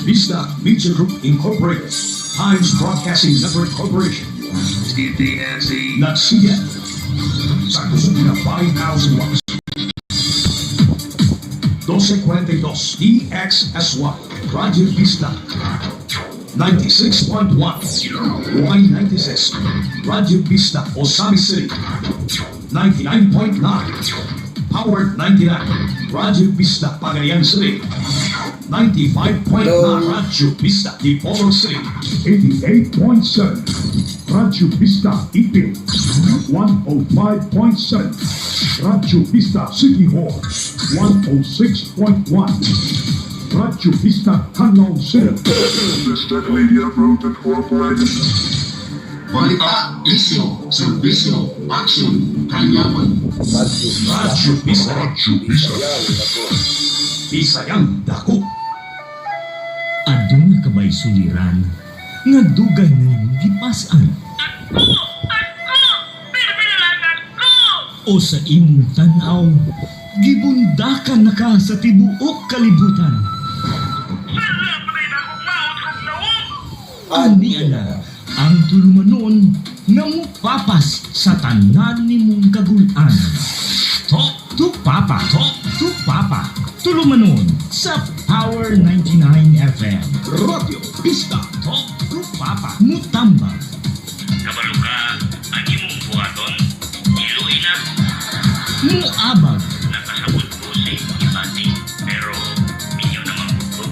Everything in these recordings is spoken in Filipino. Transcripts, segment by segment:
Vista Media Group Incorporated, Times Broadcasting Network Corporation, TTNC, nagsiyan sa kusog na 5,000 watts. 1242 DXSY, Radio Vista 96.1 Y96, Radio Vista Osami City 99.9, Powered 99, Radio Vista Pagayan City 95.9, Radio Vista Dipolog City 88.7, Radio Vista Ipil 105.7, Radio Vista City Hall 106.1, Radio Vista Canlaon City. Vista Media Group Incorporated. Balita, isyo, serbisyo, aksyon, kanyaman. Radio Vista Bisayang Dako. Aduna ka ba'y suliran nga dugay na yung gipasan? O sa imong tanaw, gibundakan na ka sa tibuok kalibutan. Ani ana, ang tulumanon nga mupapas sa tanan nimong kagulan. Talk to Papa, Talk to Papa. Tulumanon sa Power 99 FM. Radio Vista, Talk to Papa. Mutambang. Kabalo ka, ang imong buhaton, iluin na. Muabag. Nakasabot ko sa ibati, pero inyo naman ko.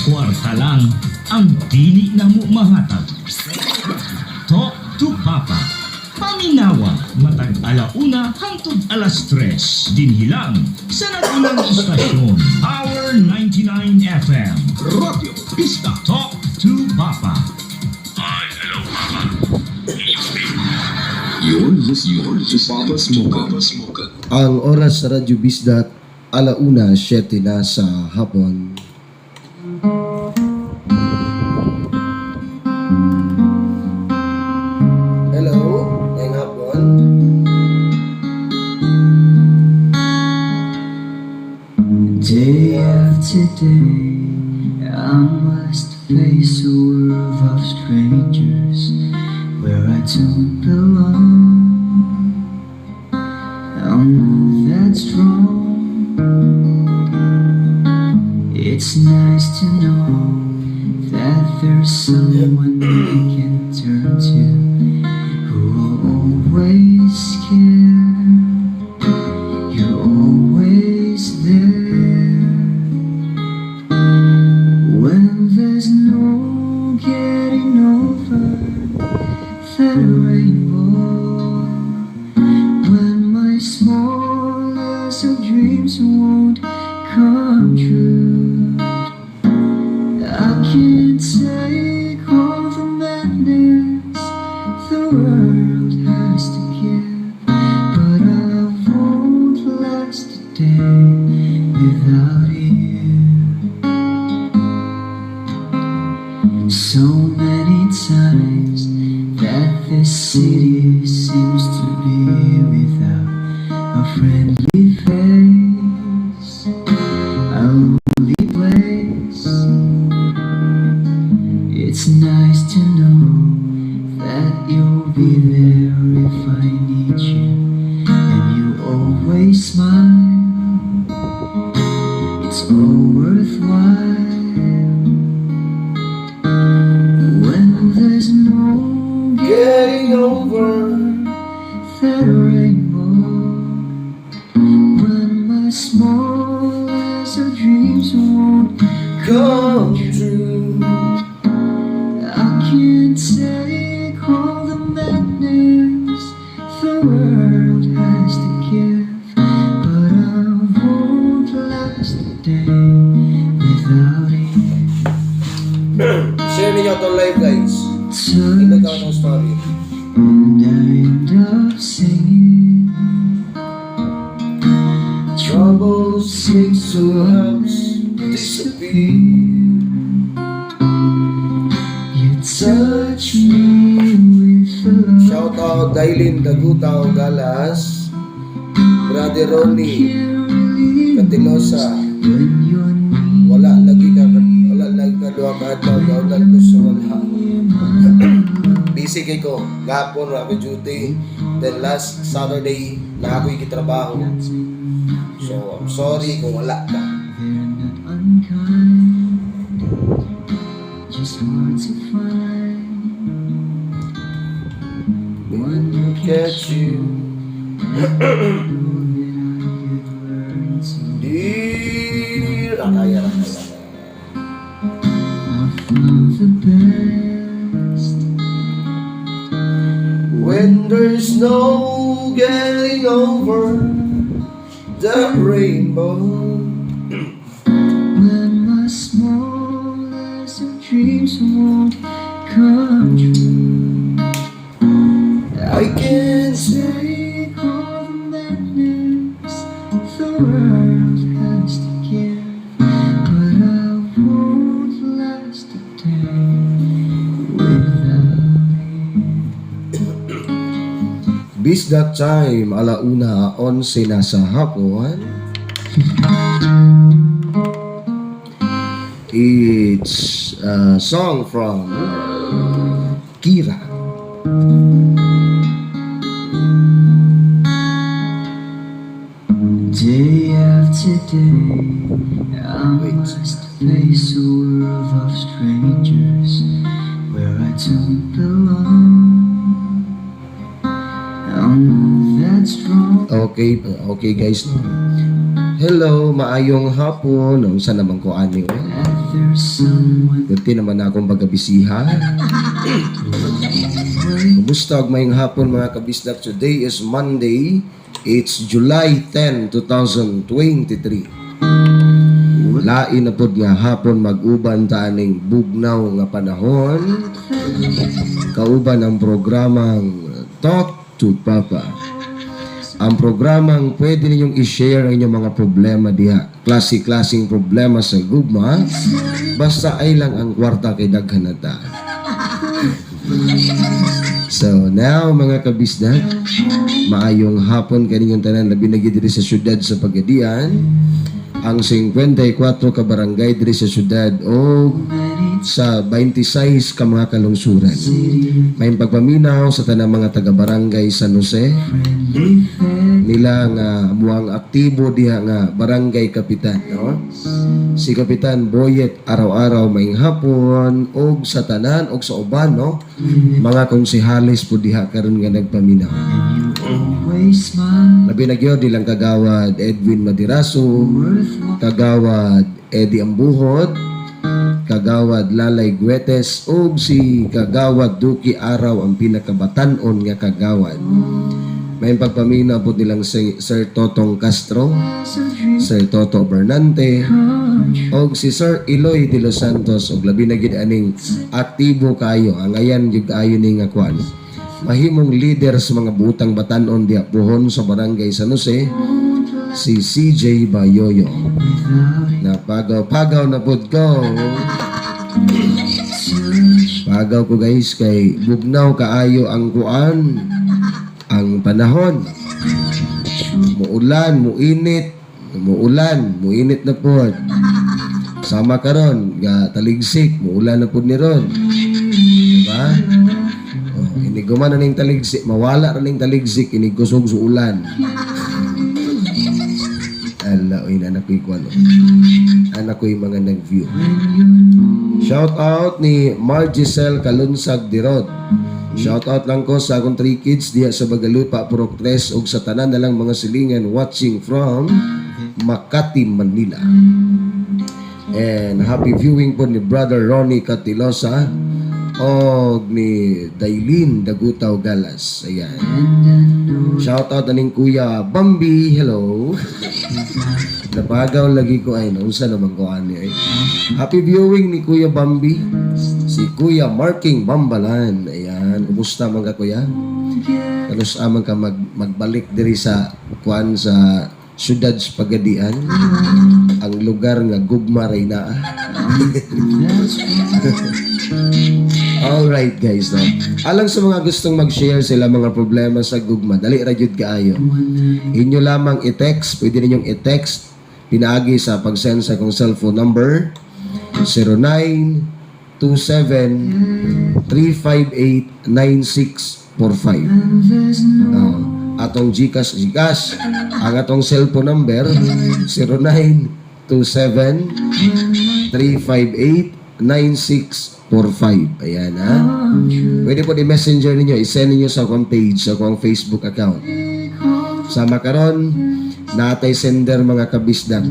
Kwarta lang ang dili na mo mahatag. Talk to Papa. Paminawa matag alauna hangtod alas 3 dinhilang sa nagulang istasyon Power 99 FM. Radio Vista. Talk to Papa. Ay, hello, Papa. You're listening to Papa Smoke. Ang oras sa Radyo Bisda, alauna 7 na sa hapon. Hello, ngayong hapon. Day after day, I must face a world of strangers where I don't belong. I'm not that strong. It's nice to know that there's someone I can turn to who will always care. You're always there when there's no getting over that rainbow. When my smallest of dreams won't come true, I can't take all the madness the world has to give, but I won't last a day without you. So many times that this city seems to be without a friendly face, a lonely place. It's nice to know that you'll be there if I need you, and you always smile. It's all worthwhile when there's no getting over that rainbow. When my smallest of dreams won't come true, I can't take all the madness the world has to give, but I won't last a day without you. Share niyo itong live, guys. Tingnan ka ng story. And I end up singing. Trouble seems to have disappeared. You touch me with the love. Shout out Dailin Dagutao Galas, Brother Ronnie Catilosa. When you're near, Wala lagi ka duha ka adlaw gawdan ko sa wala. Busy kay ko. Gapon ra ko duty. Then last Saturday na ako'y gitrabaho. So, I'm sorry kung wala ka. They're not unkind, just hard to find. One look at you, I know that I could learn to. Di rakaya. I found the best. When there's no getting over the rainbow. When my smallest of dreams won't come true, I can say all the madness the world has to give, but I won't last a day without it. bis that time, 1:11 na sa hapon. It's a song from Kira. Day after day, I must face a world of strangers where I don't belong. I know that's wrong. Okay guys. Hello, maayong hapon. Ang sa naman ko ani. That there's someone Dati naman akong bagabisiha. Kumusta og mayong hapon mga kabisdak? Today is Monday. It's July 10, 2023. Lain na pod nga hapon mag-uban ta aning bugnaw nga panahon. Kauban ang programang Talk to Papa. Ang programang pwede ninyong i-share ang inyong mga problema diha. Klase-klaseng problema sa gugma. Basta ay lang ang kwarta kay daghan na ta. So now mga kabisdak, maayong hapon kaninyong tanan labi na diri sa syudad sa Pagadian. Ang 54 ka barangay diri sa syudad o sa 26 ka mga kalungsuran. May pagpaminaw sa tanang mga taga-barangay San Jose nila nga muang aktibo diha nga barangay kapitan, no? Si Kapitan Boyet araw-araw maing hapon og sa tanan og sa uban, no? Mga konsehalis po diha karon nga nagpaminaw. always smile. Labi na gyud nilang kagawad Edwin Madiraso, kagawad Eddie Ambuhot, kagawad Lalay Guetes ug si kagawad Duki Araw ang pinakabatan-on nga kagawad. May pagpamina po nilang si Sir Totong Castro, Sir Toto Bernante, og si Sir Eloy de los Santos og labi na gid aning aktibo kayo ang ayan gyud ayo ni nga kwan. Mahimong leader sa mga butang batan-on diha puhon sa barangay San Jose, si CJ Bayoyo. Napagaw-pagaw na pod ko. Pagaw ko guys kay bugnaw kaayo ang kuan, ang panahon. Muulan, muinit, muinit na pod. Sama karon ga taligsik, muulan na pod ni ron. Diba? Oh, iniguman na ning taligsik, mawala ra ning taligsik, inigusog sa ulan. Ala, oy anak ko'y kuan. Anak ko'y mga nag-view. Shout out ni Margisel Kalunsag Dirod. Shout out lang ko sa akong 3 kids diha sa Bagalupa, Purok 3 ug sa tanan na lang mga silingan watching from Makati, Manila. And happy viewing po ni Brother Ronnie Catilosa o ni Dailin Dagutaw Galas. Ayan. Shout out aning Kuya Bambi. Hello. Napagaw lagi ko ay naunsa naman ko ani ay. Happy viewing ni Kuya Bambi. Si Kuya Marking Bambalan. Ayan. Kumusta mga kuya? Kalos amang ka magbalik diri sa kuan sa syudad sa Pagadian. Ang lugar nga gugma ray na. Alright guys, no? Alang sa mga gustong mag-share sila mga problema sa gugma, dali ra gyud kaayo. Inyo lamang i-text, pwede ninyong i-text pinaagi sa pag-send sa kong cellphone number 0927-358-9645. Atong Gcash. Ang atong cellphone number 0927-358-9645. Ayan ha. Pwede po di-messenger ninyo, i-send ninyo sa akong page, sa akong Facebook account. Sama karon natay sender mga kabisdak.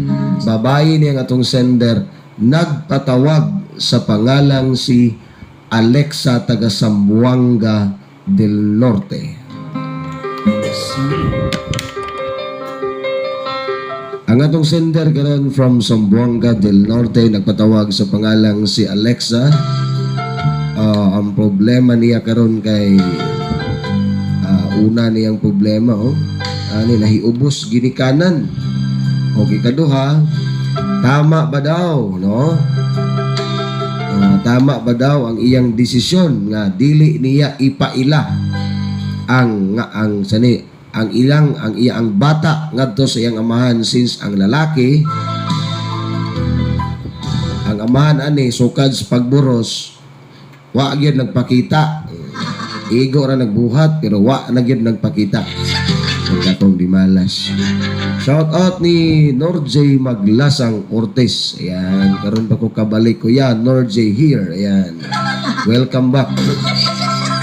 Babae niya atong sender nagpatawag sa pangalang si Alexa taga Zamboanga del Norte. Ang atong sender karon from Zamboanga del Norte nagpatawag sa pangalang si Alexa. Ang problema niya karon kay una niyang problema nahiubos ginikanan. Okay kaduha, tama ba daw no? Tama ba daw ang iyang desisyon nga dili niya ipaila ang iyang bata ngadto sa iyang amahan, since ang lalaki ang amahan ani sukad sa pagburos wa gyud nagpakita, igo ra nagbuhat pero wa na gyud nagpakita. Pagkatong dimalas. Shout out ni Norjay Maglasang Ortiz. Ayan, karon pa ko kabalik ko yan. Norjay here. Ayan. Welcome back.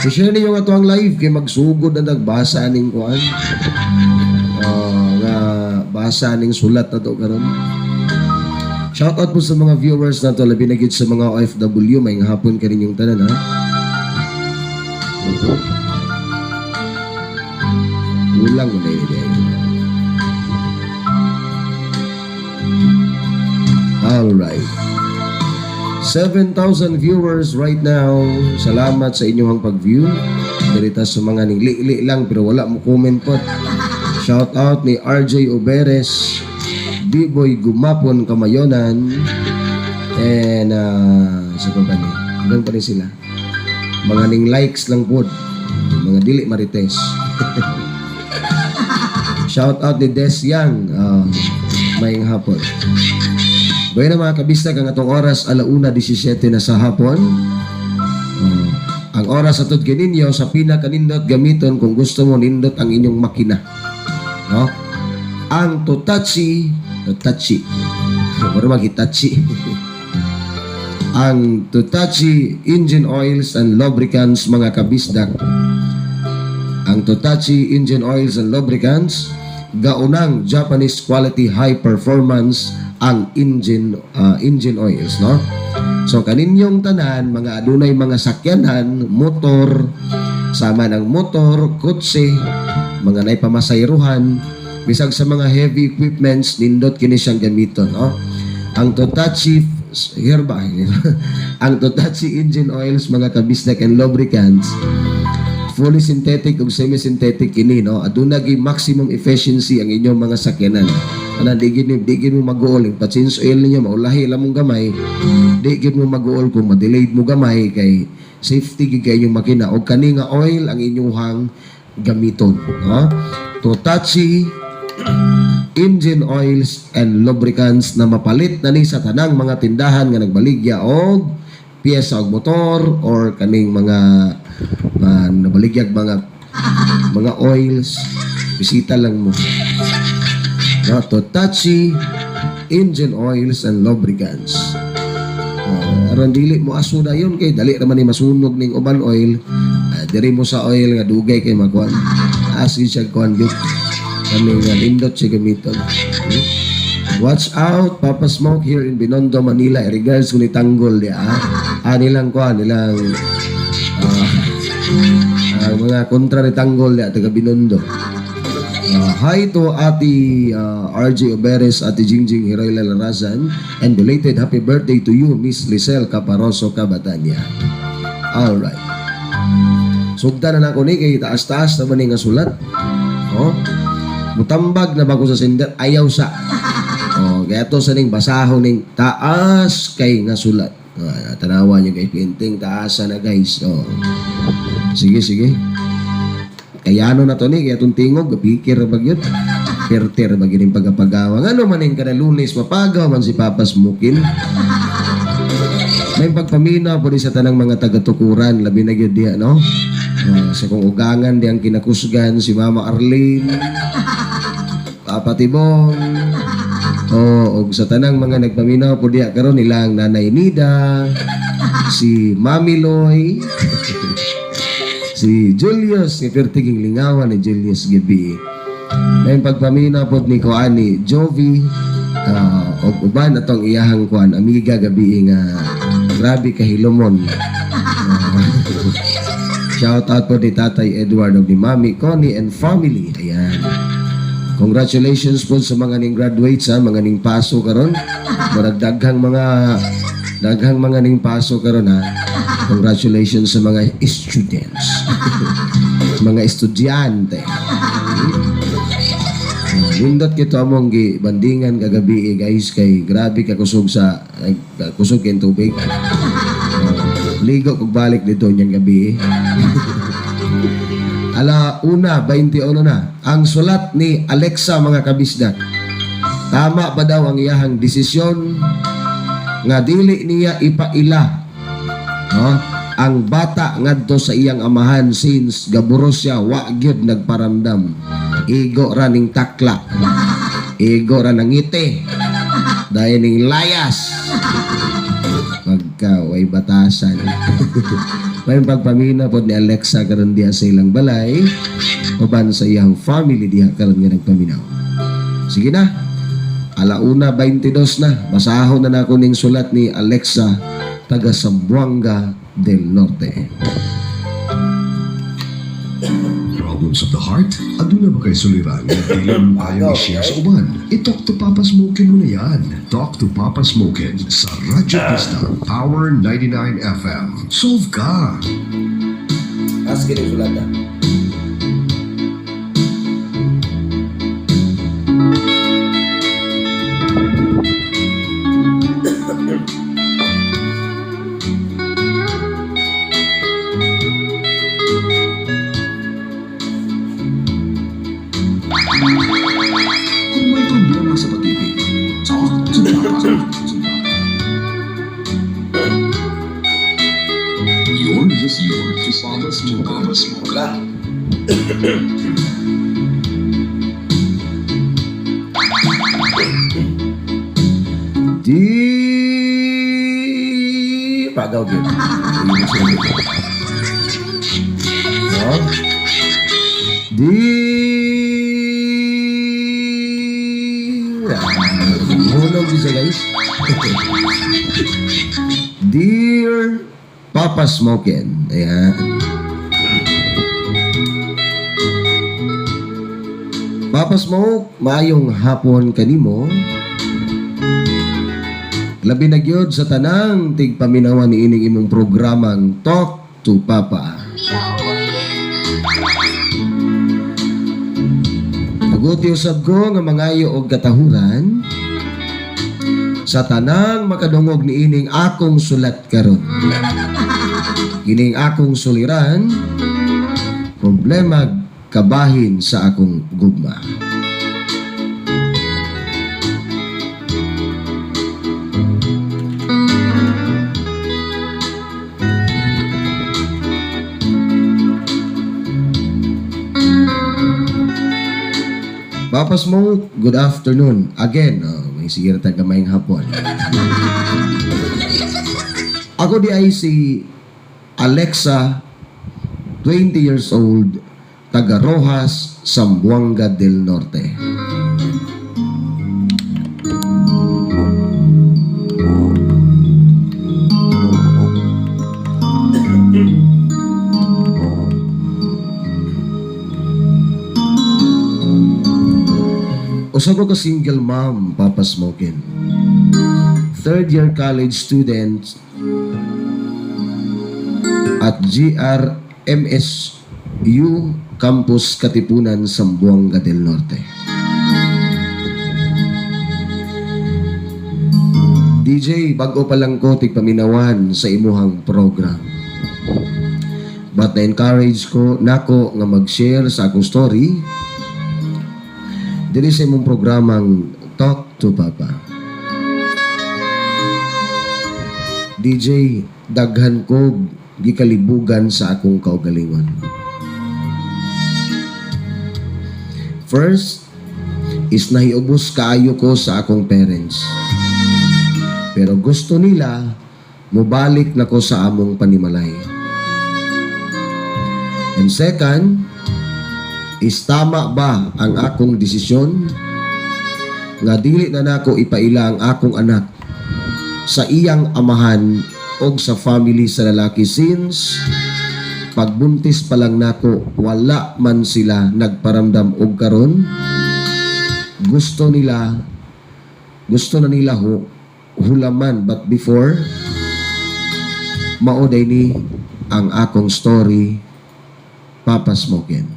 I-share niyo nga ito ang live kay magsugod na nagbasa aning kuan. Nga basa aning sulat na to karon. Shout out po sa mga viewers na to, labi na gid sa mga OFW. May hapon ka rin yung tanan ha. Ulang mo na yun. Alright. 7,000 viewers right now. Salamat sa inyong pag-view. Dirita sa mga nili lang pero wala mo comment po. Shout out ni RJ Oberes, B-Boy Gumapon Kamayonan, and sa pa ni? Doon pa rin sila. Mga ning likes lang po. Mga dili marites. Shout out ni Des Yang. Maying hapon. Bueno mga kabistag, ang atong oras 1:17 na sa hapon. Ang oras atod kininyo sa pinakanindot gamiton kung gusto mo nindot ang inyong makina. No? Ang Totachi. Pero mag-Hitachi. Ang Totachi Engine Oils and Lubricants mga kabisdak. Ang Totachi Engine Oils and Lubricants, gaunang Japanese quality high performance ang engine oils, no? So kaninyong tanan mga adunay mga sakyanan, motor, sama ng motor, kotse, mga naipamasayruhan, bisag sa mga heavy equipments nindot kini siyang gamiton, no? Ang Totachi ang Totachi engine oils mga kabisdak and lubricants, fully synthetic ug semi-synthetic kini, no? Aduna gi maximum efficiency ang inyong mga sakyanan. Ana di gid mo mag-uol pa change oil ninyo maulahi lamong gamay. Di gid mo mag-uol kung ma-delayed mo gamay kay safety gid kay inyong makina og kani nga oil ang inyong gamiton, no? Totachi engine oils and lubricants na mapalit na ni sa tanang mga tindahan nga nagbaligya og piyesa og motor or kaning mga nabaligyag mga oils, bisita lang mo. No, Totachi engine oils and lubricants. Aron dili mo asuna yun kay dali naman ni masunog ning uban oil. Diri mo sa oil nga dugay kay magkuan. Asin siya kuan gyud. Kami nga lindot siya gamiton. Watch out, Papa Smoke here in Binondo, Manila. Regards ko ni Tanggol di nilang kuan nilang mga kontra ni Tanggol di taga Binondo. Hi to Ati RJ Oberes, Ati Jingjing Hiroyla Larazan, and belated happy birthday to you, Miss Lisel Caparoso Cabatanya. Alright. Sugda na ako ni kay taas-taas naman nga sulat. Mutambag na bago sa sender, ayaw sa. Kaya to sa ning basahon ning taas kay nga sulat. Tanawa nyo kay painting, taas na guys. Sige. Kaya ano na to ni, kaya itong tingog, pikir ba yun? Perter ba yun yung pagkapagawa? Ano man yung kada Lunes, mapagaw man si Papa Smokin. May pagpamina po di sa tanang mga taga-tukuran, labi na gyud diha, no? Sa kung ugangan di ang kinakusgan si Mama Arlene, Papa Tibong, o sa tanang mga nagpaminaw po diha karon nilang Nanay Nida, si Mami Loy, si Julius, ni Pertiging Lingawan ni Julius Gibi. May pagpamina po ni Koani Jovi, o uban atong iyahang kuan amiga gabi nga grabe kahilomon. Shout out po ni Tatay Edward o ni Mami Connie and family. Ayan. Congratulations po sa mga ning graduates ha, mga ning paso karon. Daghang mga ning paso karon ha. Congratulations sa mga students. Mga estudyante. Nindot kito among bandingan kagabi guys kay grabe ka kusog sa kusog kay tubig. Ligo kog balik dito niyang gabi. Ala una 21 na ang sulat ni Alexa mga kabisdak. Tama ba daw ang iyahang desisyon nga dili niya ipaila ang bata ngadto sa iyang amahan since gaburos siya wa gyud nagparamdam. Igo ra ning takla. Igo ra nang ngiti. Dahil ning layas. Magkaway batasan. May pagpamina po ni Alexa karon diha sa ilang balay. Uban sa iyang family diha karon nga nagpaminaw. Sige na. Alauna 22 na. Basahon na nako ning sulat ni Alexa taga Zamboanga del Norte. Problems of the heart? Aduna ba kay suliran? Dili mo ayaw i-share sa uban. I-talk to Papa Smokin mo na yan. Talk to Papa Smokin sa Radyo Pista, Power 99 FM. Solve ka! Ask kining sulat na. Kung may problema sa pag-ibig, talk to Papa. Yours is yours to Papa Smoker. Di pagaw gyud. No? Hulog siya guys. Dear Papa Smokin. Ayan. Papa Smoke, maayong hapon kanimo. Labi na gyud sa tanang tigpaminawan ni ining imong programang Talk to Papa. Naguti usab ko nga mangayo og katahuran sa tanang makadungog ni ining akong sulat karon. Ining akong suliran, problema kabahin sa akong gugma. Papa Smoke, good afternoon. Again, may sige na taga-mayang hapon. Ako di ay si Alexa, 20 years old, taga Rojas, Zamboanga del Norte. Usab ko single mom, Papa Smokin. Third year college student at GRMSU Campus Katipunan, Zamboanga del Norte. DJ, bago pa lang ko tigpaminawan sa imuhang program. But na-encourage ko nako nga mag-share sa akong story diri sa imong programang Talk to Papa. DJ, daghan ko gikalibugan sa akong kaugalingon. First, is nahiubos kaayo ko sa akong parents. Pero gusto nila, mubalik na ko sa among panimalay. And second, is tama ba ang akong desisyon nga dili na nako ipaila ang akong anak sa iyang amahan o sa family sa lalaki since pagbuntis pa lang nako wala man sila nagparamdam og karon gusto na nila hulaman but before mauday ni ang akong story Papa Smokin.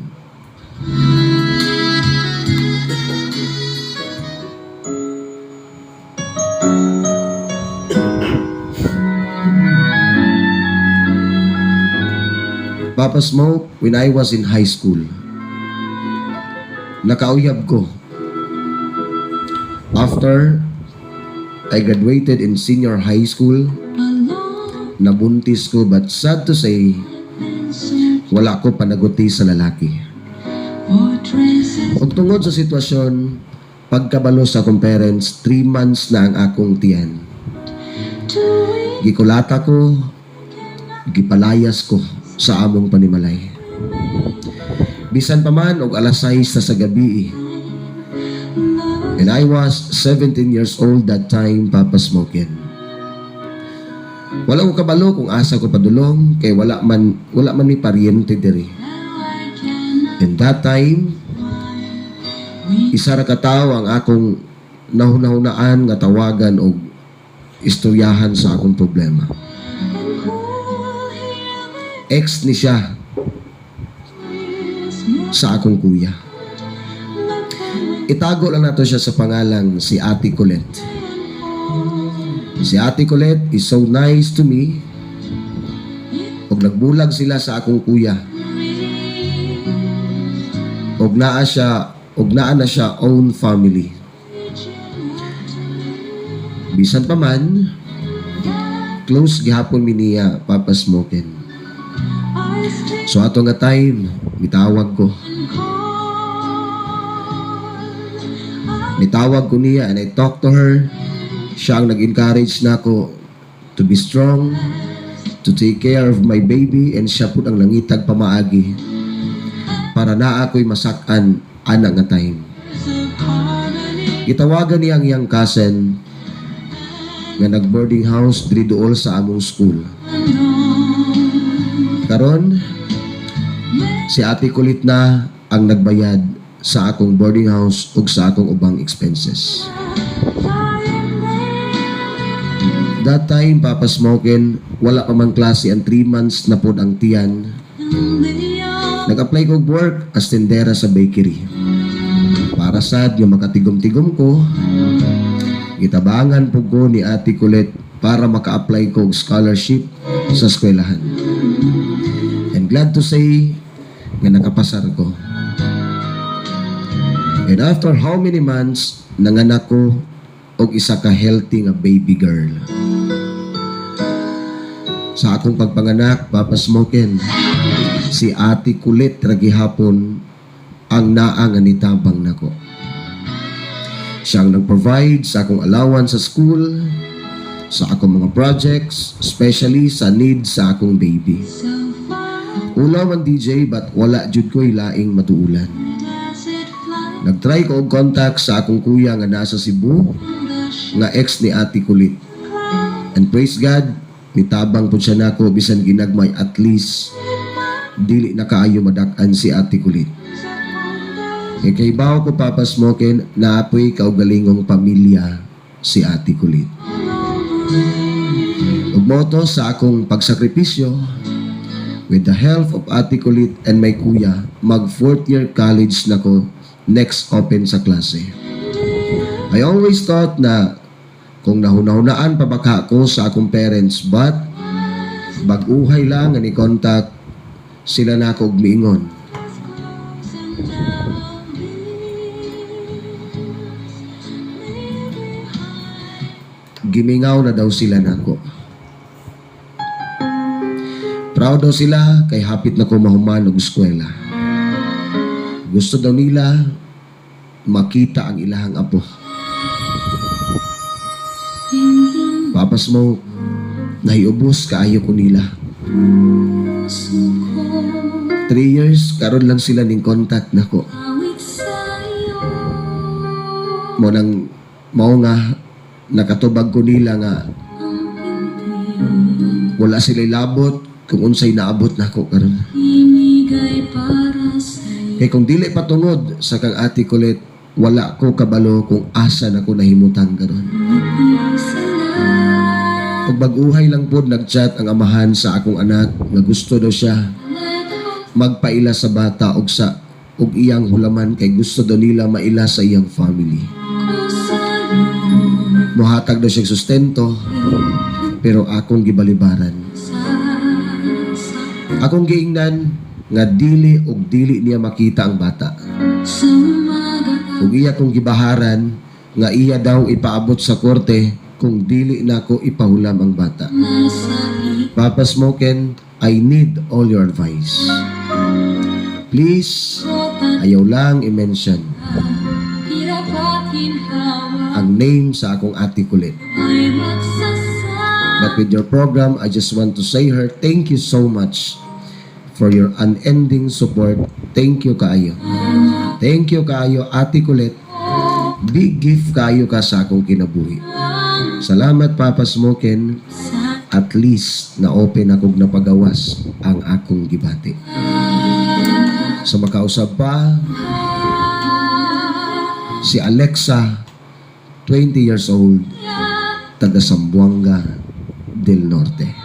Papa Smoke, when I was in high school, nakauyab ko. After I graduated in senior high school, nabuntis ko but sad to say, wala ko panaguti sa lalaki. Ug tungod sa sitwasyon, pagkabalo sa akong parents, 3 months na ang akong tiyan. Gikulata ko, gipalayas ko sa among panimalay. Bisan pa man og alas 6 sa gabi. And I was 17 years old that time, Papa Smokin. Wala ko kabalo kung asa ko padulong kay wala man ni paryente diri. And that time, isa ra ka tawo ang akong nahunahunaan nga tawagan og istoryahan sa akong problema. Ex ni siya sa akong kuya. Itago lang nato siya sa pangalang si Ate Colette. Si Ate Colette is so nice to me. Og nagbulag sila sa akong kuya. Og naa na siya own family. Bisan pa man, close gihapon mi niya, Papa Smokin. So ato nga time, mitawag ko. Nitawag ko niya and I talked to her. Siya ang nag-encourage na ako to be strong, to take care of my baby, and siya po ang langitag pamaagi para na ako'y masakan anak nga time. Itawagan niya ang iyang cousin nga nag-boarding house diri dool sa among school. Karon, si Ate Kulit na ang nagbayad sa akong boarding house ug sa akong ubang expenses. That time, Papa Smokin, wala pa man klase ang 3 months na pod ang tiyan. Nag-apply ko work as tendera sa bakery. Para sad yung makatigom-tigom ko, gitabangan po ko ni Ate Kulit para maka-apply ko scholarship sa eskwelahan. And glad to say nga nakapasar ko. And after how many months, nanganak ko og isa ka healthy nga baby girl. Sa akong pagpanganak, Papa Smokin, si Ate Kulit ra gihapon ang naa nga nitabang nako. Siya ang nag-provide sa akong allowance sa school, sa akong mga projects, especially sa needs sa akong baby. Ulaw man DJ but wala jud ko'y laing matuulan. Nag-try ko og contact sa akong kuya nga nasa Cebu, nga ex ni Ate Kulit. And praise God, nitabang po siya nako bisan ginagmay at least dili na kaayo madak-an si Ate Kulit. Kay bawo ko Papa Smokin, naapoy kaugalingong pamilya si Ate Kulit. Ug moto sa akong pagsakripisyo, with the help of Ate Kulit and my kuya, mag 4th year college na ko next open sa klase. I always thought na kung nahunahunaan pa baka ko sa akong parents but bag-uhay lang nga ni contact sila na ako og miingon. Gimingaw na daw sila nako. Proud daw sila kay hapit na ko mahuman og eskwela. Gusto daw nila makita ang ilahang apo. Papa Smoke, nahiubos kaayo ko nila. 3 years, karon lang sila ning contact nako. Mao nga nakatubag ko nila nga wala sila labot kung unsay naabot nako karon. Kay kung dili patungod sa kang Ate Colette, wala ko kabalo kung asa na ko nahimutang karon. Pag baguhay lang po nagchat ang amahan sa akong anak nga gusto daw siya magpaila sa bata og iyang hulaman kay gusto daw nila maila sa iyang family. Mohatag daw siya sustento pero akong gibalibaran. Akong giingnan nga dili niya makita ang bata. Ug iya kong gibaharan nga iya daw ipaabot sa korte kung dili na ko ipahulam ang bata. Papa Smoken, I need all your advice. Please, ayaw lang i-mention ang name sa akong Ate Colette. But with your program, I just want to say her, thank you so much for your unending support. Thank you kaayo. Thank you kaayo, Ate Colette. Big gift kaayo ka sa akong kinabuhi. Salamat, Papa Smoken. At least, na-open akong napagawas ang akong gibati. So, makausap pa, si Alexa, 20 years old, taga Zamboanga del Norte.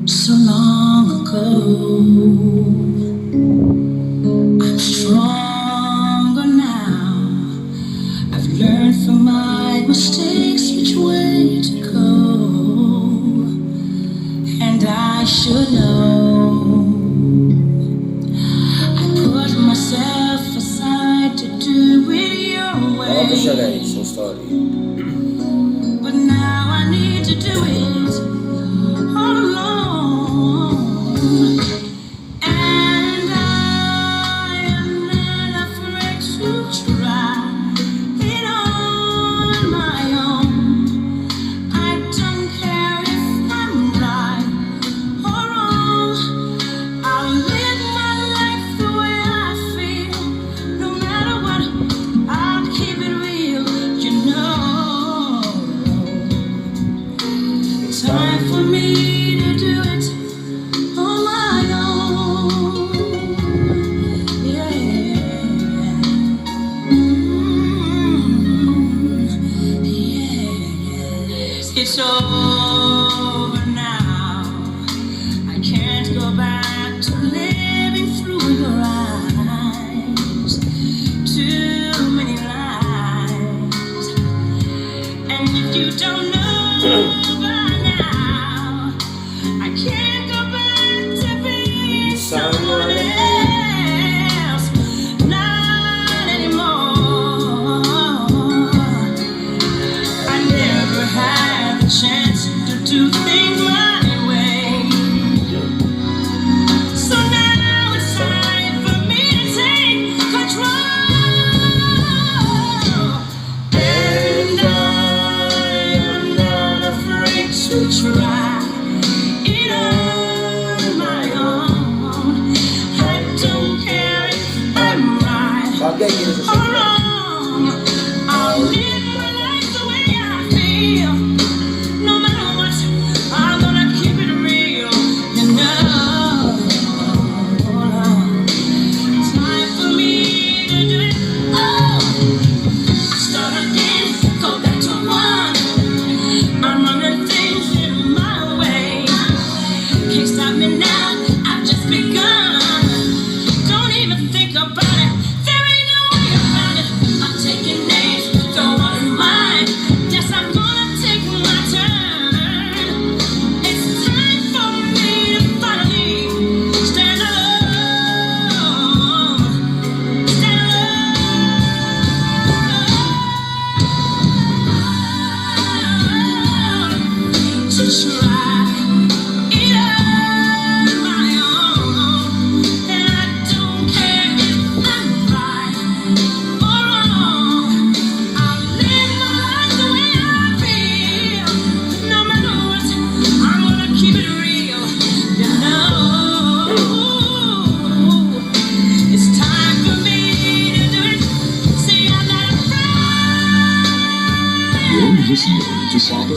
So long ago, I'm stronger now. I've learned from my mistakes which way to go, and I should know. I put myself aside to do it your way. So sorry. But now I need to do it all alone. And I am not afraid to try it on my own. I don't care if I'm right or wrong. I'll live my life the way I feel. No matter what, I'll keep it real, you know. Time for me to do it on my own. Yeah. Yeah. It's over now. I can't go back to living through your eyes. Too many lies. And if you don't know by now, I can't go back to being someone else. Not anymore. I never had the chance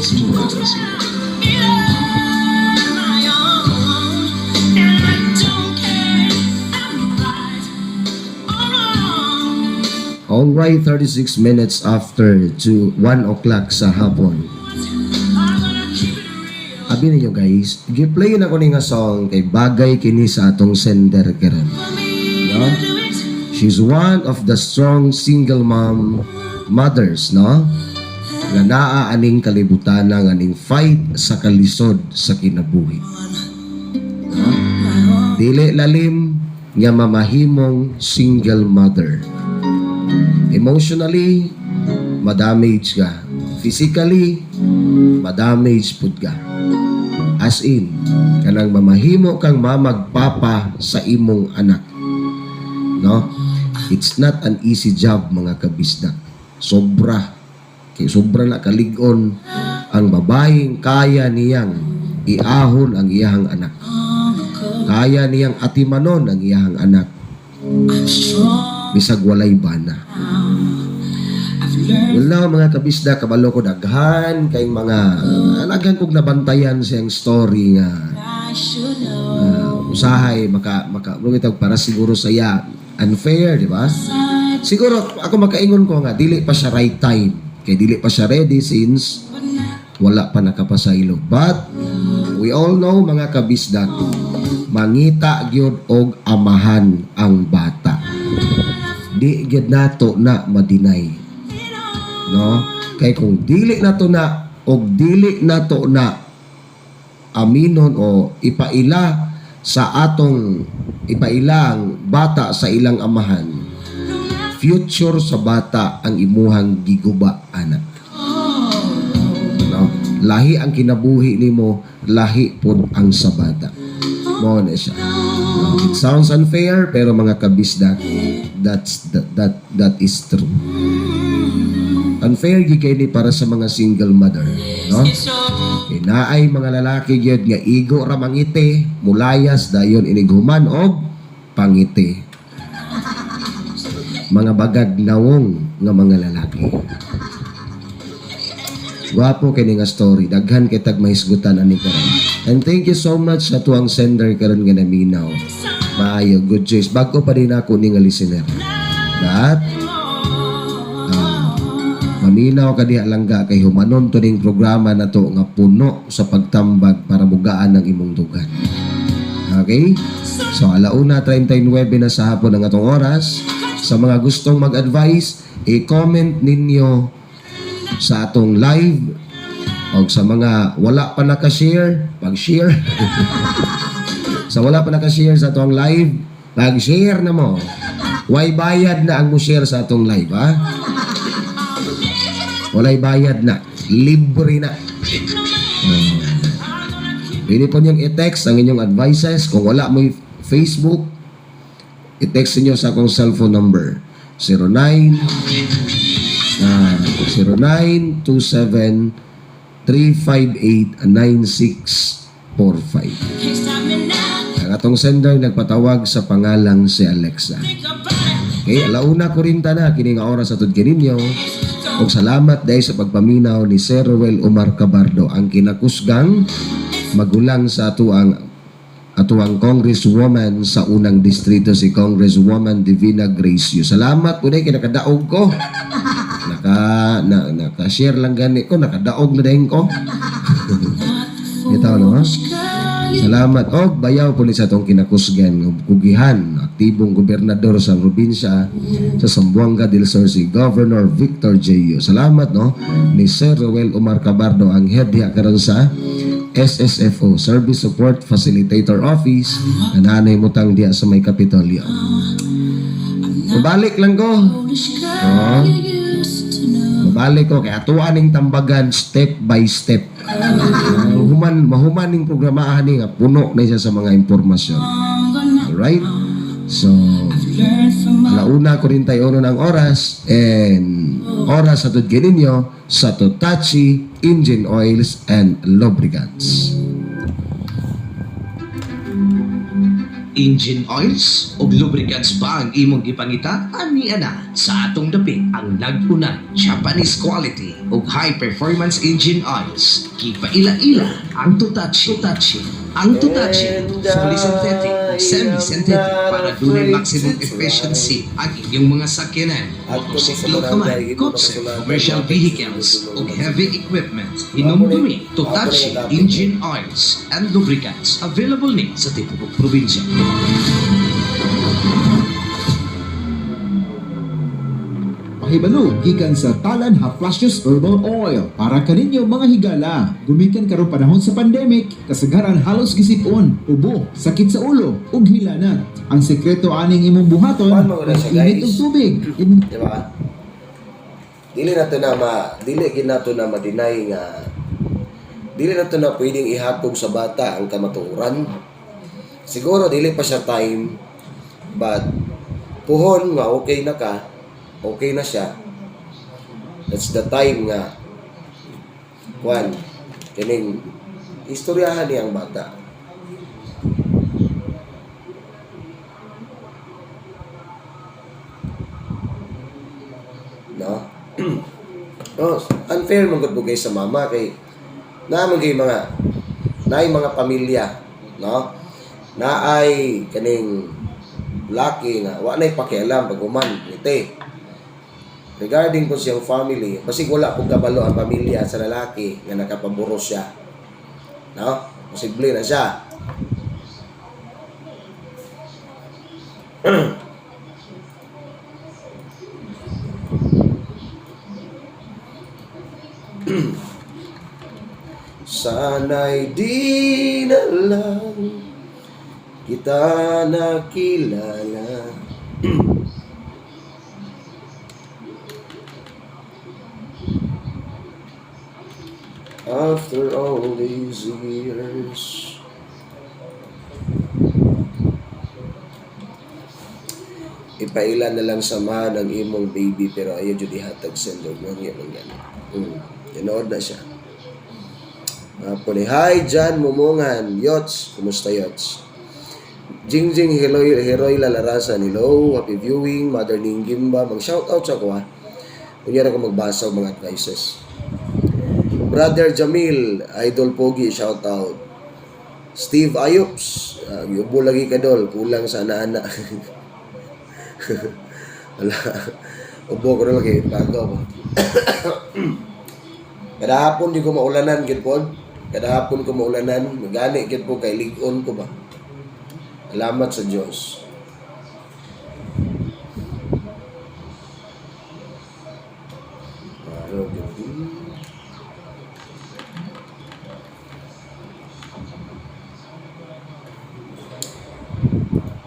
Papa's Mocha. it on my own. And I don't care if I'm right or wrong. Alright, 36 minutes after to 1 o'clock sa hapon. I'm gonna keep it real. Abi ninyo guys, gi-play na ko ni nga song kay bagay kini sa atong sender karon. For me No? to do it. She's one of the strong single mom mothers, no? Nga naa aning kalibutan nga aning fight sa kalisod sa kinabuhi. No? Dili lalim nga mamahimong single mother. Emotionally, madamage ka. Physically, madamage pud ka. As in, kanang mamahimo kang mamagpapa sa imong anak. No? It's not an easy job, mga kabisdak. Sobra. Sobra na kaligon ang babaeng kaya niyang iahon ang iyahang anak. Kaya niyang atimanon ang iyahang anak. Bisag walay bana. Wala mga kabisda, kabalo ko daghan kay mga alagan kog nabantayan siyang story nga I should know. usahay lumitaw para siguro saya unfair, di ba? Siguro ako makaingon ko nga dili pa siya right time kay dili pa siya ready since wala pa nakapasaylo. But we all know mga kabisda, mangita gyud og amahan ang bata. Di gyud nato na madinay. No? Kay kung dili nato na og dili nato na aminon o ipaila sa atong ipailang bata sa ilang amahan, future sa bata ang imuhang giguba anak. No? Lahi ang kinabuhi nimo, lahi pud ang sa bata. Mo na siya. No? It sounds unfair pero mga kabisda, that is true. Unfair gikay ni para sa mga single mother, no? Inaay mga lalaki gyud nga igo ra mangiti, mulayas dayon inighuman og pangiti. Mga bagag nawong nga mga lalaki. Gwapo kini nga story, daghan kitag mahisgutan ani karon. And thank you so much sa tuang sender karon nga naminaw. Maayo, good choice. Bago pa rin ako ni nga listener. That maminaw ka diha langga kay humanon to ning programa na to nga puno sa pagtambag para mugaan ang imong dugan. Okay? So alauna 39 na sa hapon ang atong oras. Sa mga gustong mag-advise, i-comment ninyo sa atong live o sa mga wala pa naka-share, pag-share. Sa wala pa naka-share sa atong live, pag-share na mo. Why bayad na ang mo share sa atong live, ha? Walay bayad na. Libre na. Pwede po niyong i-text ang inyong advices. Kung wala mo Facebook, i-text niyo sa akong cellphone number. 0927-358-9645. Ang atong sender nagpatawag sa pangalang si Alexa. Okay, alauna ko rin na kining oras atod kininyo. Og salamat dahil sa pagpaminaw ni Sir Ruel Omar Cabardo, ang kinakusgang magulang sa atuang congresswoman sa unang distrito, si Congresswoman Divina Gracio. Salamat po na kinakadaog ko. Naka-share lang gani ko, nakadaog na dahin ko. Ito, no? Salamat. O, bayaw po ni sa itong kinakusgan. Kugihan, aktibong gobernador sa probinsya sa Zamboanga del Sur, si Governor Victor J. Salamat, no? Ni Sir Ruel Omar Cabardo, ang head diya karon sa SSFO, Service Support Facilitator Office, na nanay mutang diya sa may Kapitolyo. Mabalik lang ko. Oh. Mabalik ko. Kaya atuaning tambagan step by step. Mahumaning programahan nga puno na siya sa mga impormasyon. Alright? So, alauna ko rin tayo ng oras and oras sa tudgin ninyo sa Totachi Engine Oils and Lubricants. Engine oils o lubricants ba ang imong gipangita? Ani ana sa atong dapit ang nag-una Japanese quality o high performance engine oils. Gipaila-ila ang Totachi. Ang Totachi, fully synthetic o semi-synthetic para dunay maximum efficiency ang inyong mga sakyanan. Motorsiklo ka man, kotse, commercial vehicles o heavy equipment. Hinumdumi Totachi engine oils and lubricants available ni sa tipong probinsya. Pahibalo gikan sa Talan Haplashes Herbal Oil para kaninyo mga higala. Gumikan karon panahon sa pandemic, kasagaran halos gisipon, ubo, sakit sa ulo, ug hilanat. Ang sekreto aning imong buhaton, Paano mo na siya, init guys? ug tubig. Di ba? Dili gid nato na ma-deny nga dili nato na pwedeng ihatog sa bata ang kamatuoran. Siguro dili pa siya time, but puhon nga okay na siya. That's the time nga kining istoryahan niya ang bata. No? No, unfair man gud bugay sa mama kay naay mga pamilya, no? Naay kaning laki nga wa nay pakialam pag human nite. Regarding po siyang family, basig wala pong kabalo ang pamilya sa lalaki nga nakapaburo siya. No? Posible na siya. Sana'y di na lang kita nakilala. After all these years. Ipailan na lang sama ng imong baby pero ayaw jud ihatag sendog ng iyong gani. Tinood na siya. Hi, Jan Mumungan. Yots. Kumusta, Yots? Jingjing Heroy Lalarasan. Hello. Happy viewing. Mother Ninggimba. Mag-shoutout sa ko, ha. Kunyara ko magbasa ng mga advices. Brother Jamil. Idol Pogi. Shoutout. Steve Ayups. Yubo lagi ka, dol. Kulang sa ana-ana. Wala. Ubo ko na lagi. Bago ba? Kada hapon di ko maulanan gid pod. Kada hapon ko maulanan, magani gid po kay lig-on ko ba. Salamat sa Dios.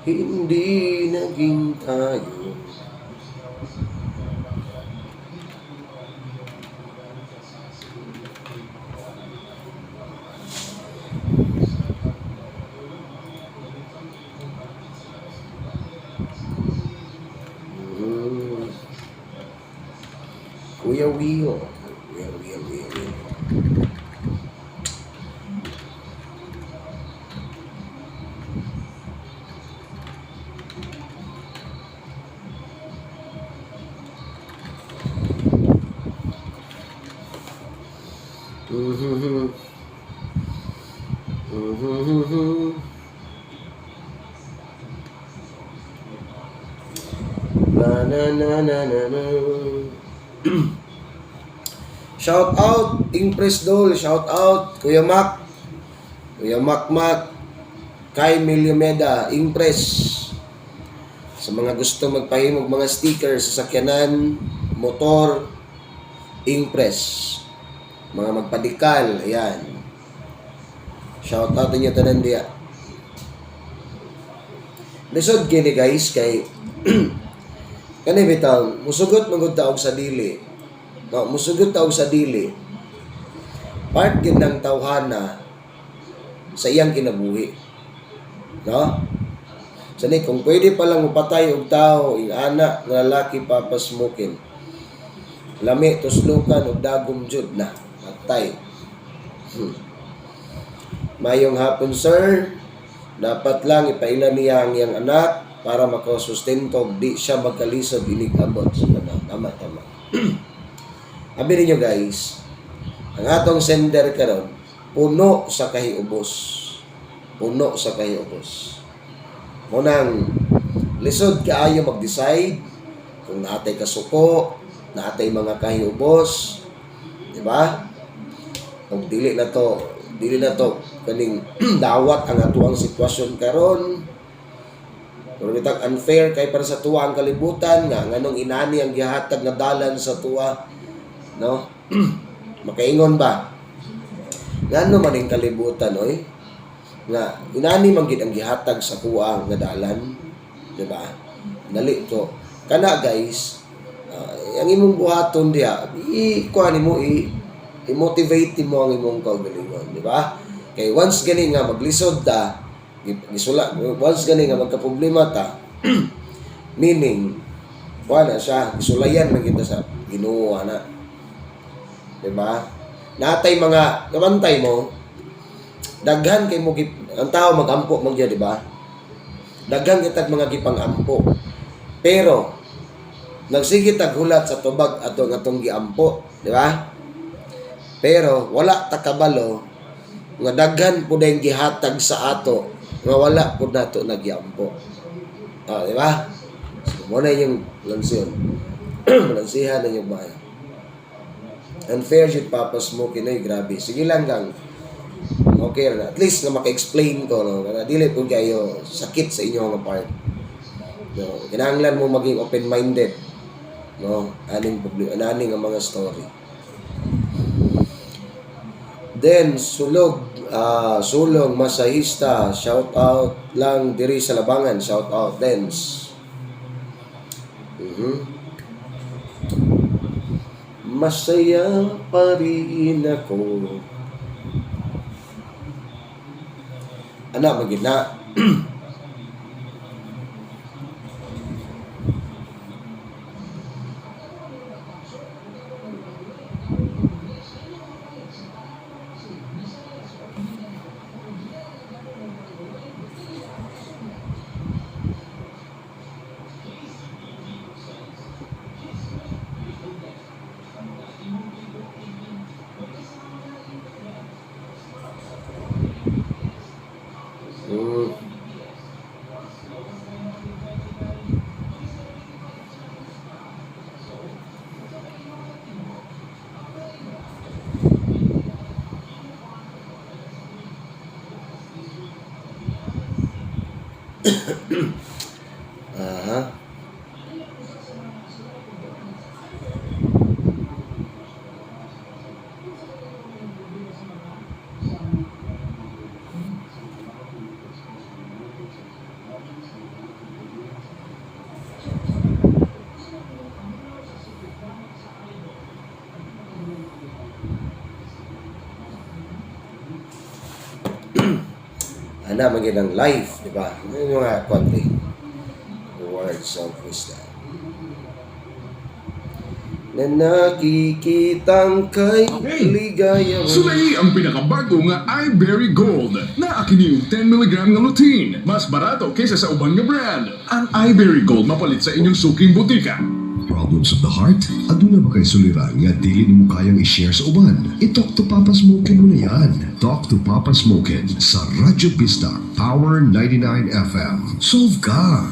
Hindi naging tayo. Kuya Wio. Na. Shout out Impress Dol, shout out Kuya Mac, kay Miliomeda, Impress. Sa mga gusto magpahimog mga stickers sa sakyanan, motor, Impress. Mga magpadikal, ayan. Shout out niyo tanan diya. Lisod gini guys kay kani bitaw, musugot magud taog sa dili. No, musugot taog sa dili. Part gid ng tawhana sa iyang kinabuhi. No? Sani kung pwede pa lang mupatay og tao, ing anak nga lalaki papasmukin. Lami tuslukan og dagom jud na patay. Mayong hapon sir. Dapat lang ipailan niya ang iyang anak para makasustento, di siya magkalisod, inig-abot. Tama. Abi ninyo guys, ang atong sender karon puno sa kahiubos. Puno sa kahiubos. Munang lisod kaayo mag-decide kung naatay kasuko, naatay mga kahiubos, di ba? Kung dili na to kaning dawat ang atuang sitwasyon karon. Pero bitag unfair kay para sa tuwa ang kalibutan nga nganong inani ang gihatag nga dalan sa tuwa, no? Makaingon ba? Ngano man ang kalibutan oy? Nga inani man gid ang gihatag sa tuwa nga dalan, di ba? Dali to. Kana guys, ang imong buhaton diha, i-kuan mo i-motivate mo ang imong kaugalingon, di ba? Kay once gani nga maglisod ta, once gani nga magkaproblema ta, meaning wala siya, isulayan man kita sa Ginoo ana. Di ba? Natay mga kabantay mo, daghan kay mo ang tao magampo man di ba? Daghan kitag mga gipang-ampo. Pero nagsigit tag hulat sa tubag atong giampo, di ba? Pero wala ta kabalo nga daghan pud ang gihatag sa ato nga wala pud nato nagyampo. Di ba? So, mo na yung lansyon. Lansihan na yung bayan. Unfair jud papas mo kinay grabe. Sige lang gang. Okay na. At least na maka-explain ko no. Kana dili pud kayo sakit sa inyo nga part. No, kinahanglan mo maging open-minded. No, aning nga mga story. Then sulong masahista, shout out lang diri sa Labangan, shout out Dens. Masaya pa rin ako. Anak magina. Aha. Ana magandang life, di ba? Yung mga konti words of wisdom na nakikitang kay ligaya. Sulay ang pinakabago nga iBerry Gold na akini yung 10mg nga lutein. Mas barato kaysa sa ubang nga brand. Ang iBerry Gold mapalit sa inyong suking butika. Problems of the heart? Aduna ba kay suliran nga dili nimo kayang i-share sa uban? I-talk to Papa Smokin mo na yan. Talk to Papa Smokin sa Radyo Pista, Power 99 FM. Solve ka!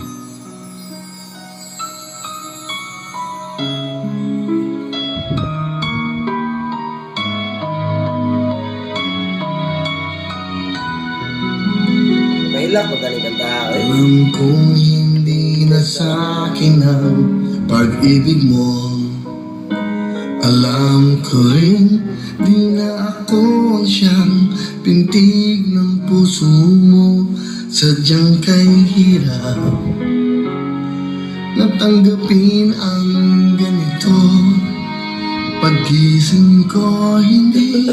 Mahilak magaling ang tao eh. Alam kong hindi na sa akin ang pag-ibig mo. Alam ko rin di na ako ang siyang pintig ng puso mo. Sadyang kay hirap natanggapin ang ganito. Paggising ko hindi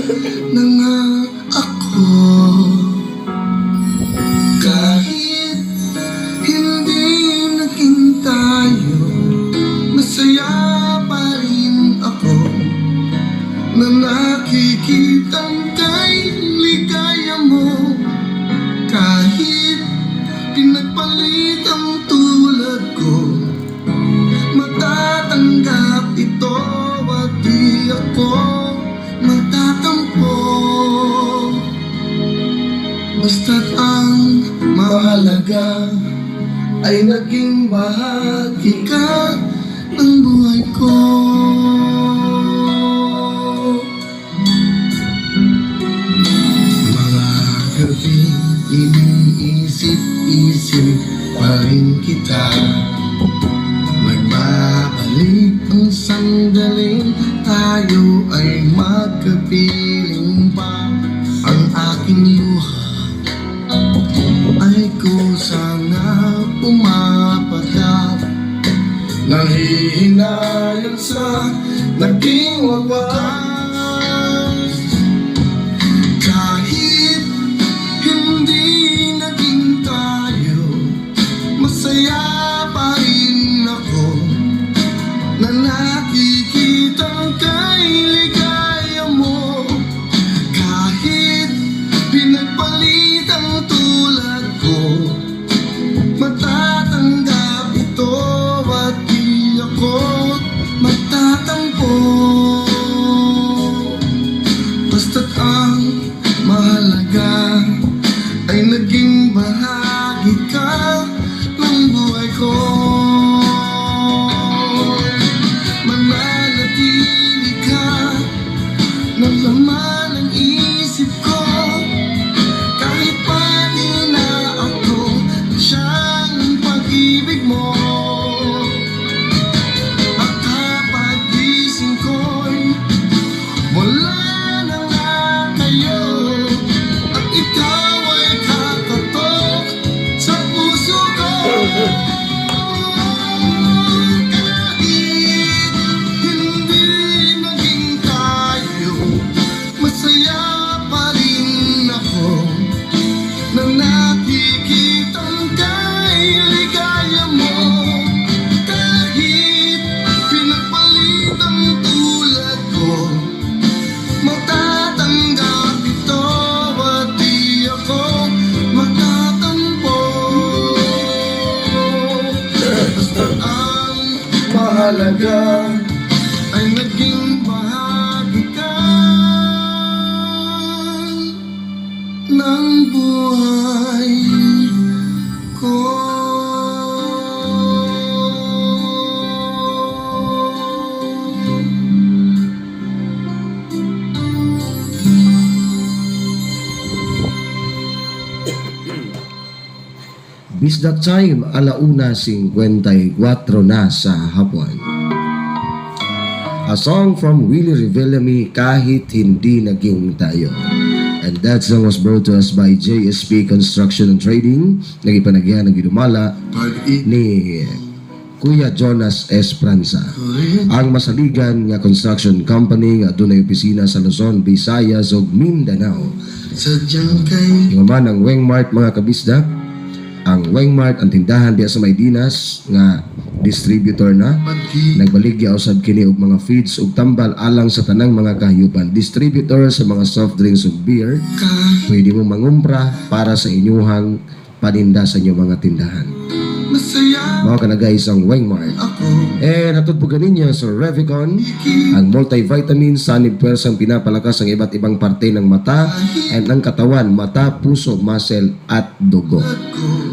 na nga ako. Kahit hindi naging tayo, masaya pa rin ako na nakikitang kay ligaya mo. Kahit mahalaga ay naging bahagi ka ng buhay ko. Mga gabi iniisip-isip pa rin kita. Nagbabalik ang sandaling tayo ay magkapiling pa. Ang aking luha ay kusang pumapagat. Nanghihinayang sa naging wagas. Kahit hindi naging tayo, masaya pa rin ako na nakikitang kay ligaya mo. Kahit pinagpalit ang tulad ko, matatanggap ito at di ako magtatampo. Basta't ang mahalaga ay naging bahagi ka ng buhay ko. Mananatili ka ng laman ng isip ko. Kahit pa di na ako siyang pag-ibig mo. At kapag gising ko'y wala na nga kayo, at ikaw ay kakatok sa puso ko. Kahit hindi naging tayo, masaya pa rin ako na nakikitang kay ligaya mo. Kahit pinagpalit ang tulad ko, matatanggap ito at di ako magtatampo. Basta ang mahalaga ay naging bahagi ka ng buhay ko. Bis that time, 1:54 na sa hapon. A song from Willie Revillame, Kahit Hindi Naging Tayo. And that song was brought to us by JSP Construction and Trading. Nagipanagyan ng gidumala ni Kuya Jonas Esperanza. Ang masaligan nga construction company nga dunay opisina sa Luzon, Visayas ug Mindanao. Sadyang kay Yung man ang Wengmart mga kabisda. Ang Wengmart ang tindahan diya sa Maydinas nga distributor na. Nagbaligya usab kini og mga feeds ug tambal alang sa tanang mga kahayupan. Distributor sa mga soft drinks ug beer. Pwede mo mangumpra para sa inyuhang paninda sa inyong mga tindahan. masaya Mga kanagay isang Wengmart. ako. Natod po ganinyo sa Revicon, ang multivitamin sa anipuwersang pinapalakas ang iba't ibang parte ng mata and ng katawan, mata, puso, muscle at dugo.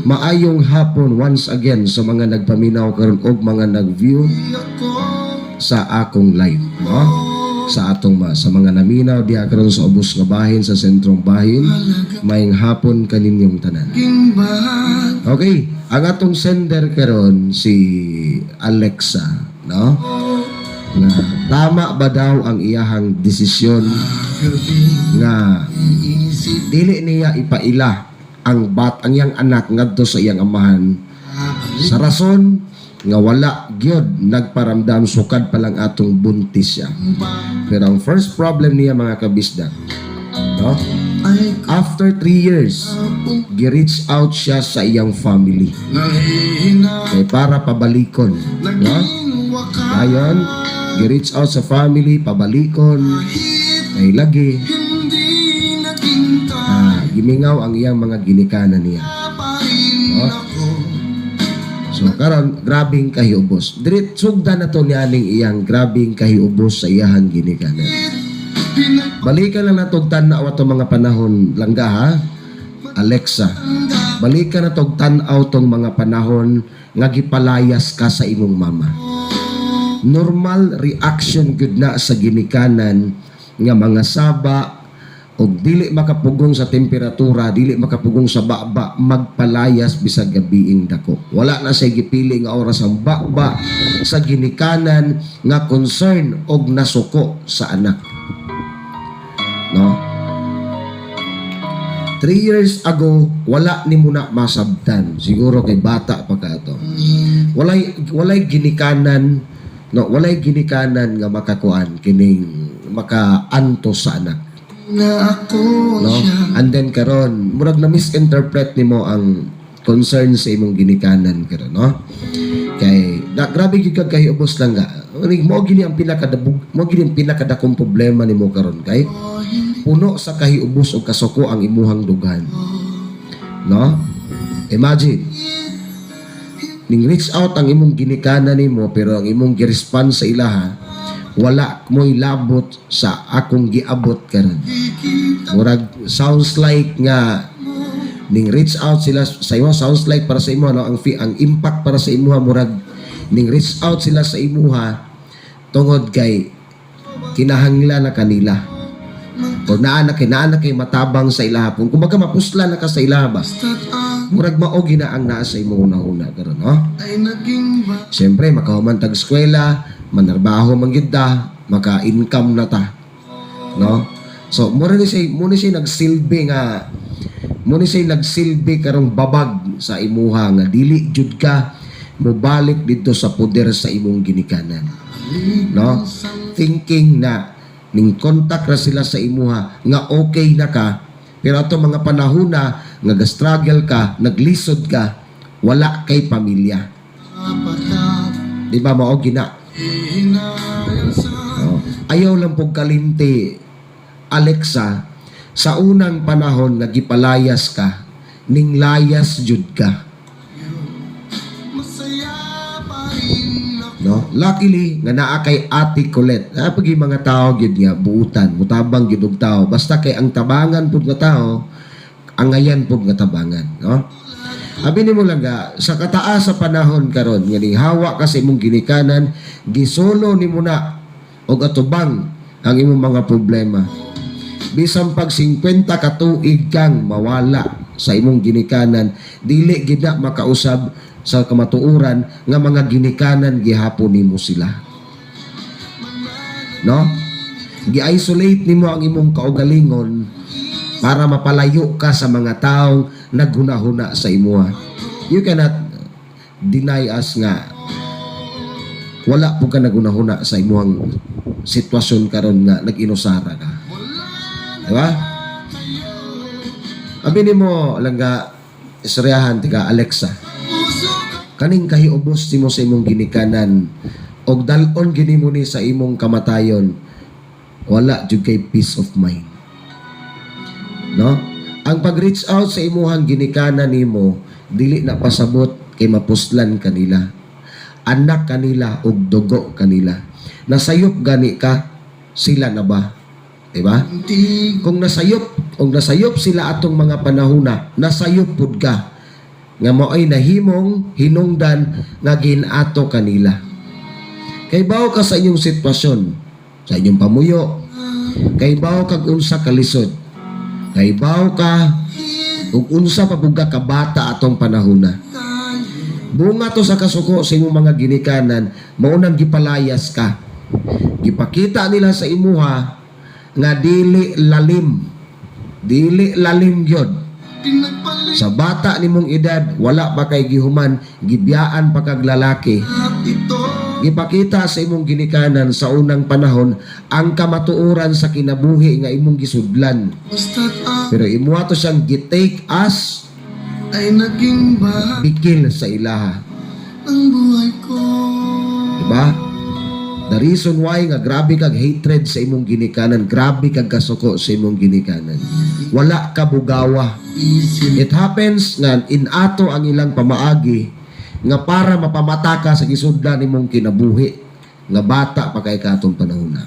Maayong hapon once again sa mga nagpaminaw karon og mga nag-view sa akong live, no? Sa atong sa mga naminaw diha karon sa ubos nga bahin sa sentrong bahin, maayong hapon kaninyong tanan. Okay, ang atong sender karon si Alexa, no? Nga tama ba daw ang iyahang desisyon nga dili niya ipaila ang iyang anak ngadto sa iyang amahan sa rason nga wala gyud nagparamdam sukad pa lang atong buntis siya. Pero ang first problem niya mga kabisda, no? After 3 years, gi-reach out siya sa iyang family. Kay para pabalikon, no? Ayon, gi-reach out sa family, pabalikon, ay lagi. Gimingaw ang iyang mga ginikanan niya. No? So karon grabing kahiubos. Diret sugdan na to nianing iyang grabing kahiubos sa iyang ginikanan. Balikan lang natong tanaw ato mga panahon langga ha. Alexa, Balikan na tog tan-aw tong mga panahon nga gipalayas ka sa imong mama. Normal reaction gud na sa ginikanan nga mga saba og dili makapugong sa temperatura, dili makapugong sa baba, magpalayas bisag gabiing dako. Wala na say gipili nga oras ang baba sa ginikanan nga concern og nasuko sa anak. No? 3 years ago, wala ni mo na masabtan. Siguro kay bata pa ka to. Walay ginikanan, no, walay ginikanan nga makakuan kining makaanto sa anak. No? And then karon, murag na misinterpret nimo ang concern sa imong ginikanan karon, no? Kay grabe gyud kag kahiubos lang nga. Mo gini ang pinakadakong problema nimo karon kay puno sa kahiubos o kasuko ang imuhang dughan. No? Imagine, ning reach out ang imong ginikanan nimo pero ang imong gi-respond sa ilaha, wala mo'y labot sa akong giabot karon. Murag sounds like nga ning reach out sila sa imo, sounds like para sa imo, no? Ang impact para sa imo murag ning reach out sila sa imuha tungod kay kinahanglan na kanila. O naanak kay matabang sa ilaha. Kung kumbaga mapusla na ka sa ilaha ba, murag maogi na ang naa sa imo una-una karon, no? Siyempre makahuman tag eskwela, manarbaho man gyud ta, maka-income na ta, no? So muna ni siya nagsilbi karong babag sa imuha nga dili jud ka mobalik dito sa poder sa imong ginikanan, no? Thinking na ning kontak ra sila sa imuha nga okay na ka, pero ato mga panahon na nga ga-struggle ka, naglisod ka, wala kay pamilya. Di ba mao gina? Ayaw lang pog kalimti, Alexa, sa unang panahon nga gipalayas ka, ning layas jud ka. No? Luckily nga naa kay Ate Colette. Pag yung mga tao gyud nga buutan, mutabang gyud og tao. Basta kay ang tabangan pud nga tao, ang ngayan pud nga tabangan, no? Abi nimo lang ga sa kataas sa panahon karon nga ning hawa ka sa imong ginikanan, gisolo nimo na og atubang ang imong mga problema. Bisan pag 50 ka tuig kang mawala sa imong ginikanan, dili gid na makausab sa kamatuoran nga mga ginikanan gihapon nimo sila. No? Gi-isolate nimo ang imong kaugalingon para mapalayo ka sa mga taong naghunahuna sa imuha. You cannot deny us nga wala po ka naghunahuna sa imuhang sitwasyon karon nga nag-inusara ka. Diba? Abi nimo lang nga istoryahan tiga Alexa. Kaning kahiubos nimo sa imong ginikanan og dalon gini mo ni sa imong kamatayon, wala jud kay peace of mind, no? Ang pag-reach out sa imuhang ginikanan nimo dili na pasabot kay mapuslan kanila, anak kanila og dugo kanila. Nasayop gani ka, sila na ba? Diba? Kung nasayop sila atong mga panahuna, nasayop pud ka nga mo'y nahimong hinungdan nga ginato kanila. Kay bawo ka sa inyong sitwasyon, sa inyong pamuyo, kay bawo kag unsa kalisod, kay bawo ka ug unsa pa buga ka bata atong panahona. Bunga to sa kasuko sa imong mga ginikanan, mao nang gipalayas ka. Gipakita nila sa imuha nga dili lalim gyud. Sa bata nimong edad, wala pa kay gihuman, gibiyaan pa kag lalaki. Gipakita sa imong ginikanan sa unang panahon ang kamatuoran sa kinabuhi nga imong gisudlan. Pero imo ato siyang gitake as ay naging bikil sa ilaha. Ang buhay ko. Diba? The reason why nga grabe kag hatred sa imong ginikanan, grabe kag kasuko sa imong ginikanan. Wala ka bugawa. It happens nga inato ang ilang pamaagi nga para mapamata ka sa gisudlan nimong kinabuhi nga bata pa kay katong panahon na.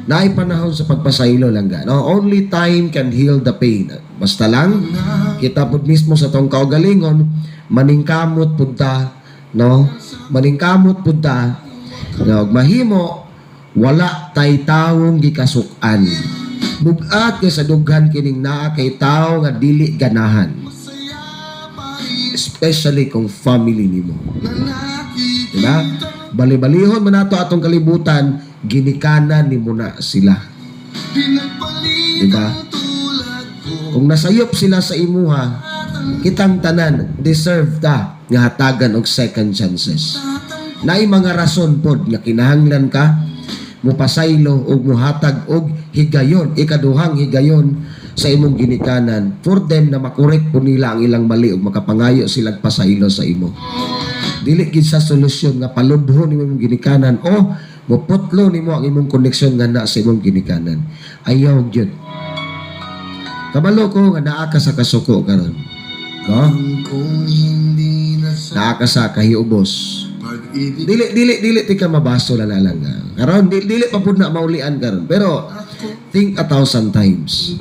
naay panahon sa pagpasaylo lang ga. No? Only time can heal the pain. Basta lang, kita pud mismo sa tong kaugalingon, maningkamot pud ta, no? Maningkamot pud ta, no? Mahimo, wala tay tawong gikasukan. Bugat kay sa dughan kining naa kay tawo nga dili ganahan. Especially kung family nimo. Diba? Bali-balihon man nato atong kalibutan, ginikanan nimo na sila. Diba? Kung nasayop sila sa imuha, kitang tanan deserve ta nga hatagan og second chances. Naay mga rason pod nga kinahanglan ka mupasaylo og muhatag og higayon, ikaduhang higayon sa imong ginikanan for them na makorek po nila ang ilang mali ug makapangayo silang pasaylo sa imo. Dili gid sa solusyon nga palubhon nimo imong ginikanan o muputlo nimo ang imong koneksyon nga na sa imong ginikanan. Ayaw gyud. Kabalo ko nga naa ka sa kasuko karon. No? Naa ka sa kahiubos. Dili ti ka mabaso lang karon dili pa pud na maulian karon pero think 1,000 times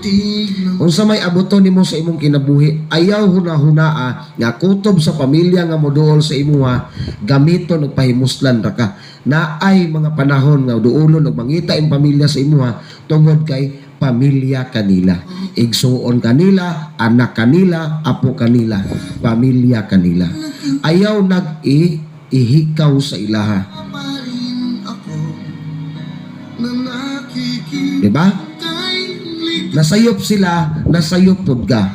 unsa may abuton nimo sa imong kinabuhi ayaw hunahunaa nga kutob sa pamilya nga moduol sa imuha gamiton og pahimuslan ra ka naay mga panahon nga duolon og mangita ang pamilya sa imuha tungod kay pamilya kanila igsuon kanila anak kanila apo kanila pamilya kanila ayaw ihikaw sa ilaha. Diba? Nasayop sila, nasayop pud ka.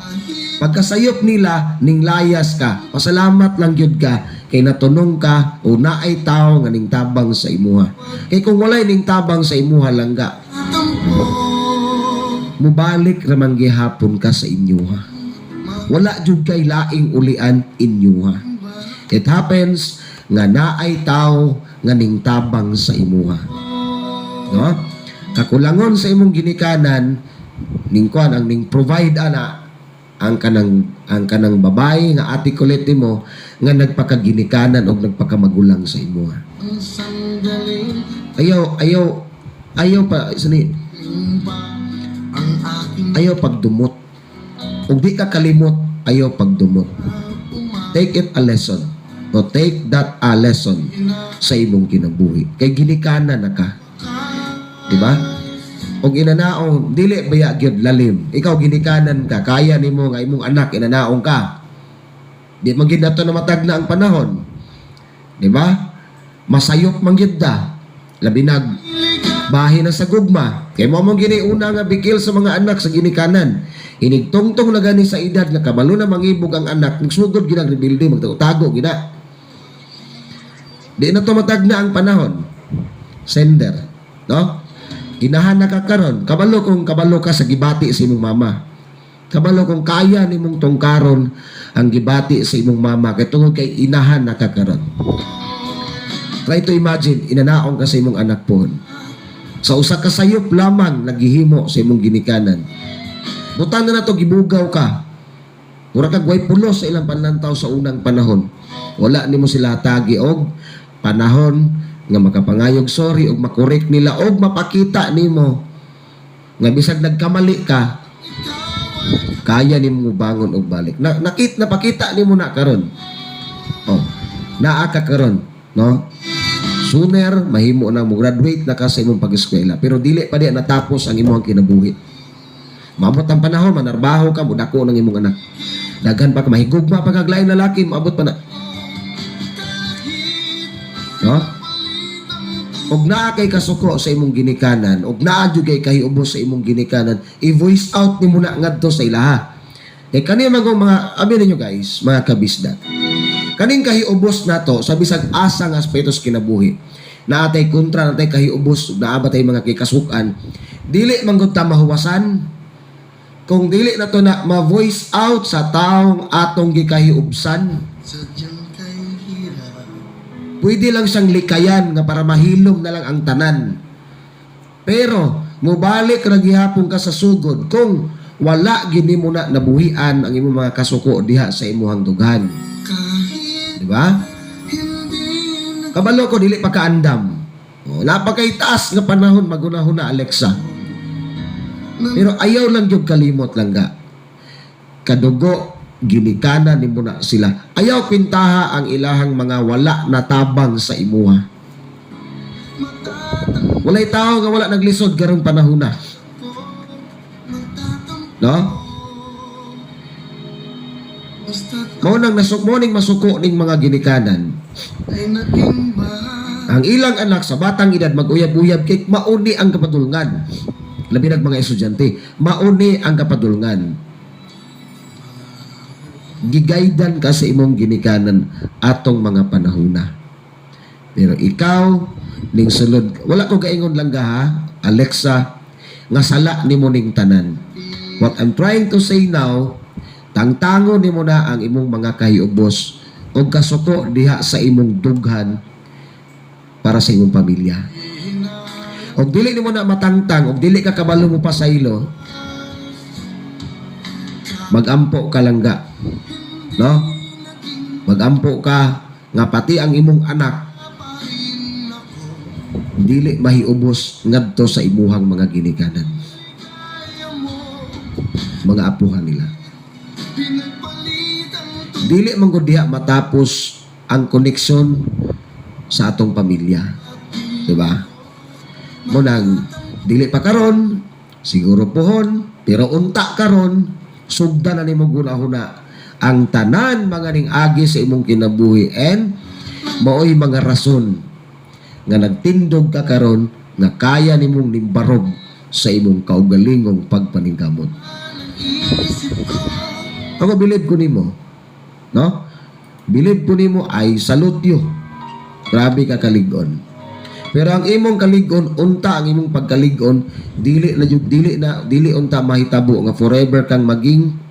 Pagkasayop nila, ning layas ka. Pasalamat lang yun ka, kay natunong ka, o naay tao nga ning tabang sa imuha. Kay kung walay ning tabang sa imuha lang ka, mubalik raman gihapon ka sa inyuha. Wala jud kay laing ulian inyuha. It happens nga naay tao nga ning tabang sa imuha. No? Kakulangon sa imong ginikanan ning kuan ang ning provide ana ang kanang babae nga articulate mo nga nagpakaginikanan og nagpakamagulang sa imuha. Ayaw pa sini. Ayaw pagdumot. Ug di ka kalimot, ayaw pagdumot. Take it a lesson. O take that a lesson sa imong kinabuhi. Kay ginikanan na ka. Diba? Og inanaong, dili baya gyud lalim. Ikaw ginikanan ka, kaya nimo nga imong anak inanaong ka. Di man gyud nato na matag na ang panahon. Diba? Masayop man gyud da. Labi nag bahin na sa gugma. Kay mo mong giniuna nga bikil sa mga anak sa ginikanan. Hinigtongtong na gani sa edad na kabalo na mangibog ang anak, nagsugod ginang rebuilde, magtago gina. Di na tumatag na ang panahon. Sender. No? Inahan na ka karon. Kabalo kung kabalo ka sa gibati sa imong mama. Kabalo kung kaya nimong tungkaron ang gibati sa imong mama. Kaya tungod kay inahan na ka karon. Try to imagine, inanaong ka sa imong anak po. Sa usa ka sayop lamang naghihimo sa imong ginikanan. Butang na to gibugaw ka. Mura kag way pulos sa ilang panlantaw sa unang panahon. Wala nimo sila tagi og panahon nga makapangayog sorry og makorek nila og mapakita nimo nga bisag nagkamali ka kaya nimo bangon og balik. Napakita nimo na karon. Oh, naa ka karon, no? Sooner mahimo na mo graduate na ka sa imong pag-eskwela pero dili pa di natapos ang imong kinabuhi. Maabot ang panahon manarbaho ka mudako ng imong anak. Daghan pa ka mahigugma pagaglain lalaki maabot pa na. No? Og naa kay kasuko sa imong ginikanan, og naa jud kay kahiubos sa imong ginikanan, i-voice out nimo na ngadto sa ilaha. Kay kani mga abi ninyo guys, mga kabisda. Kaning kahiubos nato sa bisag asa nga aspetos kinabuhi. Naatay kontra natay kahiubos, naa ba tay mga kikasukan. Dili man gud ta mahuwasan. Kung dili nato na ma-voice out sa taong atong gikahiubsan. Pwede lang siyang likayan nga para mahilom na lang ang tanan. Pero, mubalik ra gihapon ka sa sugod kung wala gini mo na nabuhian ang imong mga kasuko diha sa imuhang dughan. Di ba? Kabalo ko, dili pa kaandam. Napakay taas nga panahon magunahon na Alexa. Pero ayaw lang yung kalimot lang ga. Kadugo, ginikanan ni muna sila. Ayaw pintaha ang ilahang mga wala na tabang sa imuha. Walay tao nga wala naglisod karong panahon na. No? Mao nang masuko ning mga ginikanan. Ang ilang anak sa batang edad mag-uyab-uyab kay mauni ang kapadulngan. Labi nag mga estudyante, mauni ang kapadulngan. Gigaydan ka sa imong ginikanan atong mga panahona. Pero ikaw ning sulod, wala ko gaingon lang ga ha, Alexa, nga sala nimo ning tanan. What I'm trying to say now, tangtango nimo na ang imong mga kahiubos o kasuko diha sa imong dughan para sa imong pamilya. Og dili nimo na matangtang, og dili ka kabalo mo pasaylo, magampo ka lang ga. No? Magampo ka nga pati ang imong anak dili mahiubos ngadto sa imuhang mga ginikanan. Mga apuhan nila. Dili man gud diha matapos ang koneksyon sa atong pamilya. Diba? Munang dili pa karon, siguro pohon, pero unta karon, sugda na nimo gunahuna ang tanan mga ning agi sa imong kinabuhi and maoy mga rason nga nagtindog ka karon nga kaya nimong nimbarog sa imong kaugalingong pagpaningkamot. Ako bilib ko nimo, no? Bilib ko nimo ay salutyo. Grabe ka kaligon. Pero ang imong kaligon, unta ang imong pagkaligon, dili unta mahitabo nga forever kang maging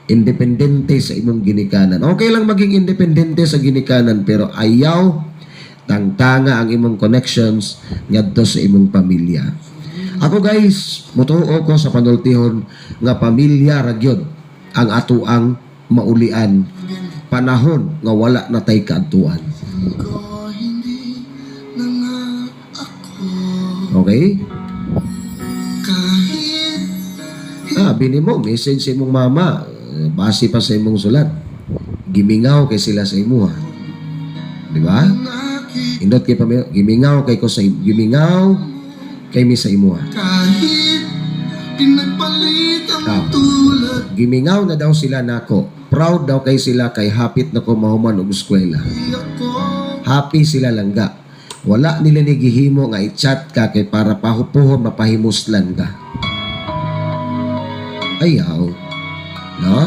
independente sa imong ginikanan. Okay lang maging independente sa ginikanan, pero ayaw tangtanga ang imong connections ngadto sa imong pamilya. Ako guys, mutuo ko sa panultihon nga pamilya ra gyud ang atuang maulian panahon nga wala na tay kaadtuan. Okay? Bini mo, message sa imong mama, base pa sa imong sulat. Gimingaw kay sila sa imuha. Di ba? Indot kay pamilya, gimingaw kay ko sa gimingaw kay mi sa imuha. Gimingaw na daw sila nako. Proud daw kay sila kay hapit na ko mahuman og eskwela. Happy sila langga. Wala nila ni gihimo nga i-chat ka kay para pahupuhon mapahimuslan ka. Ayaw. No?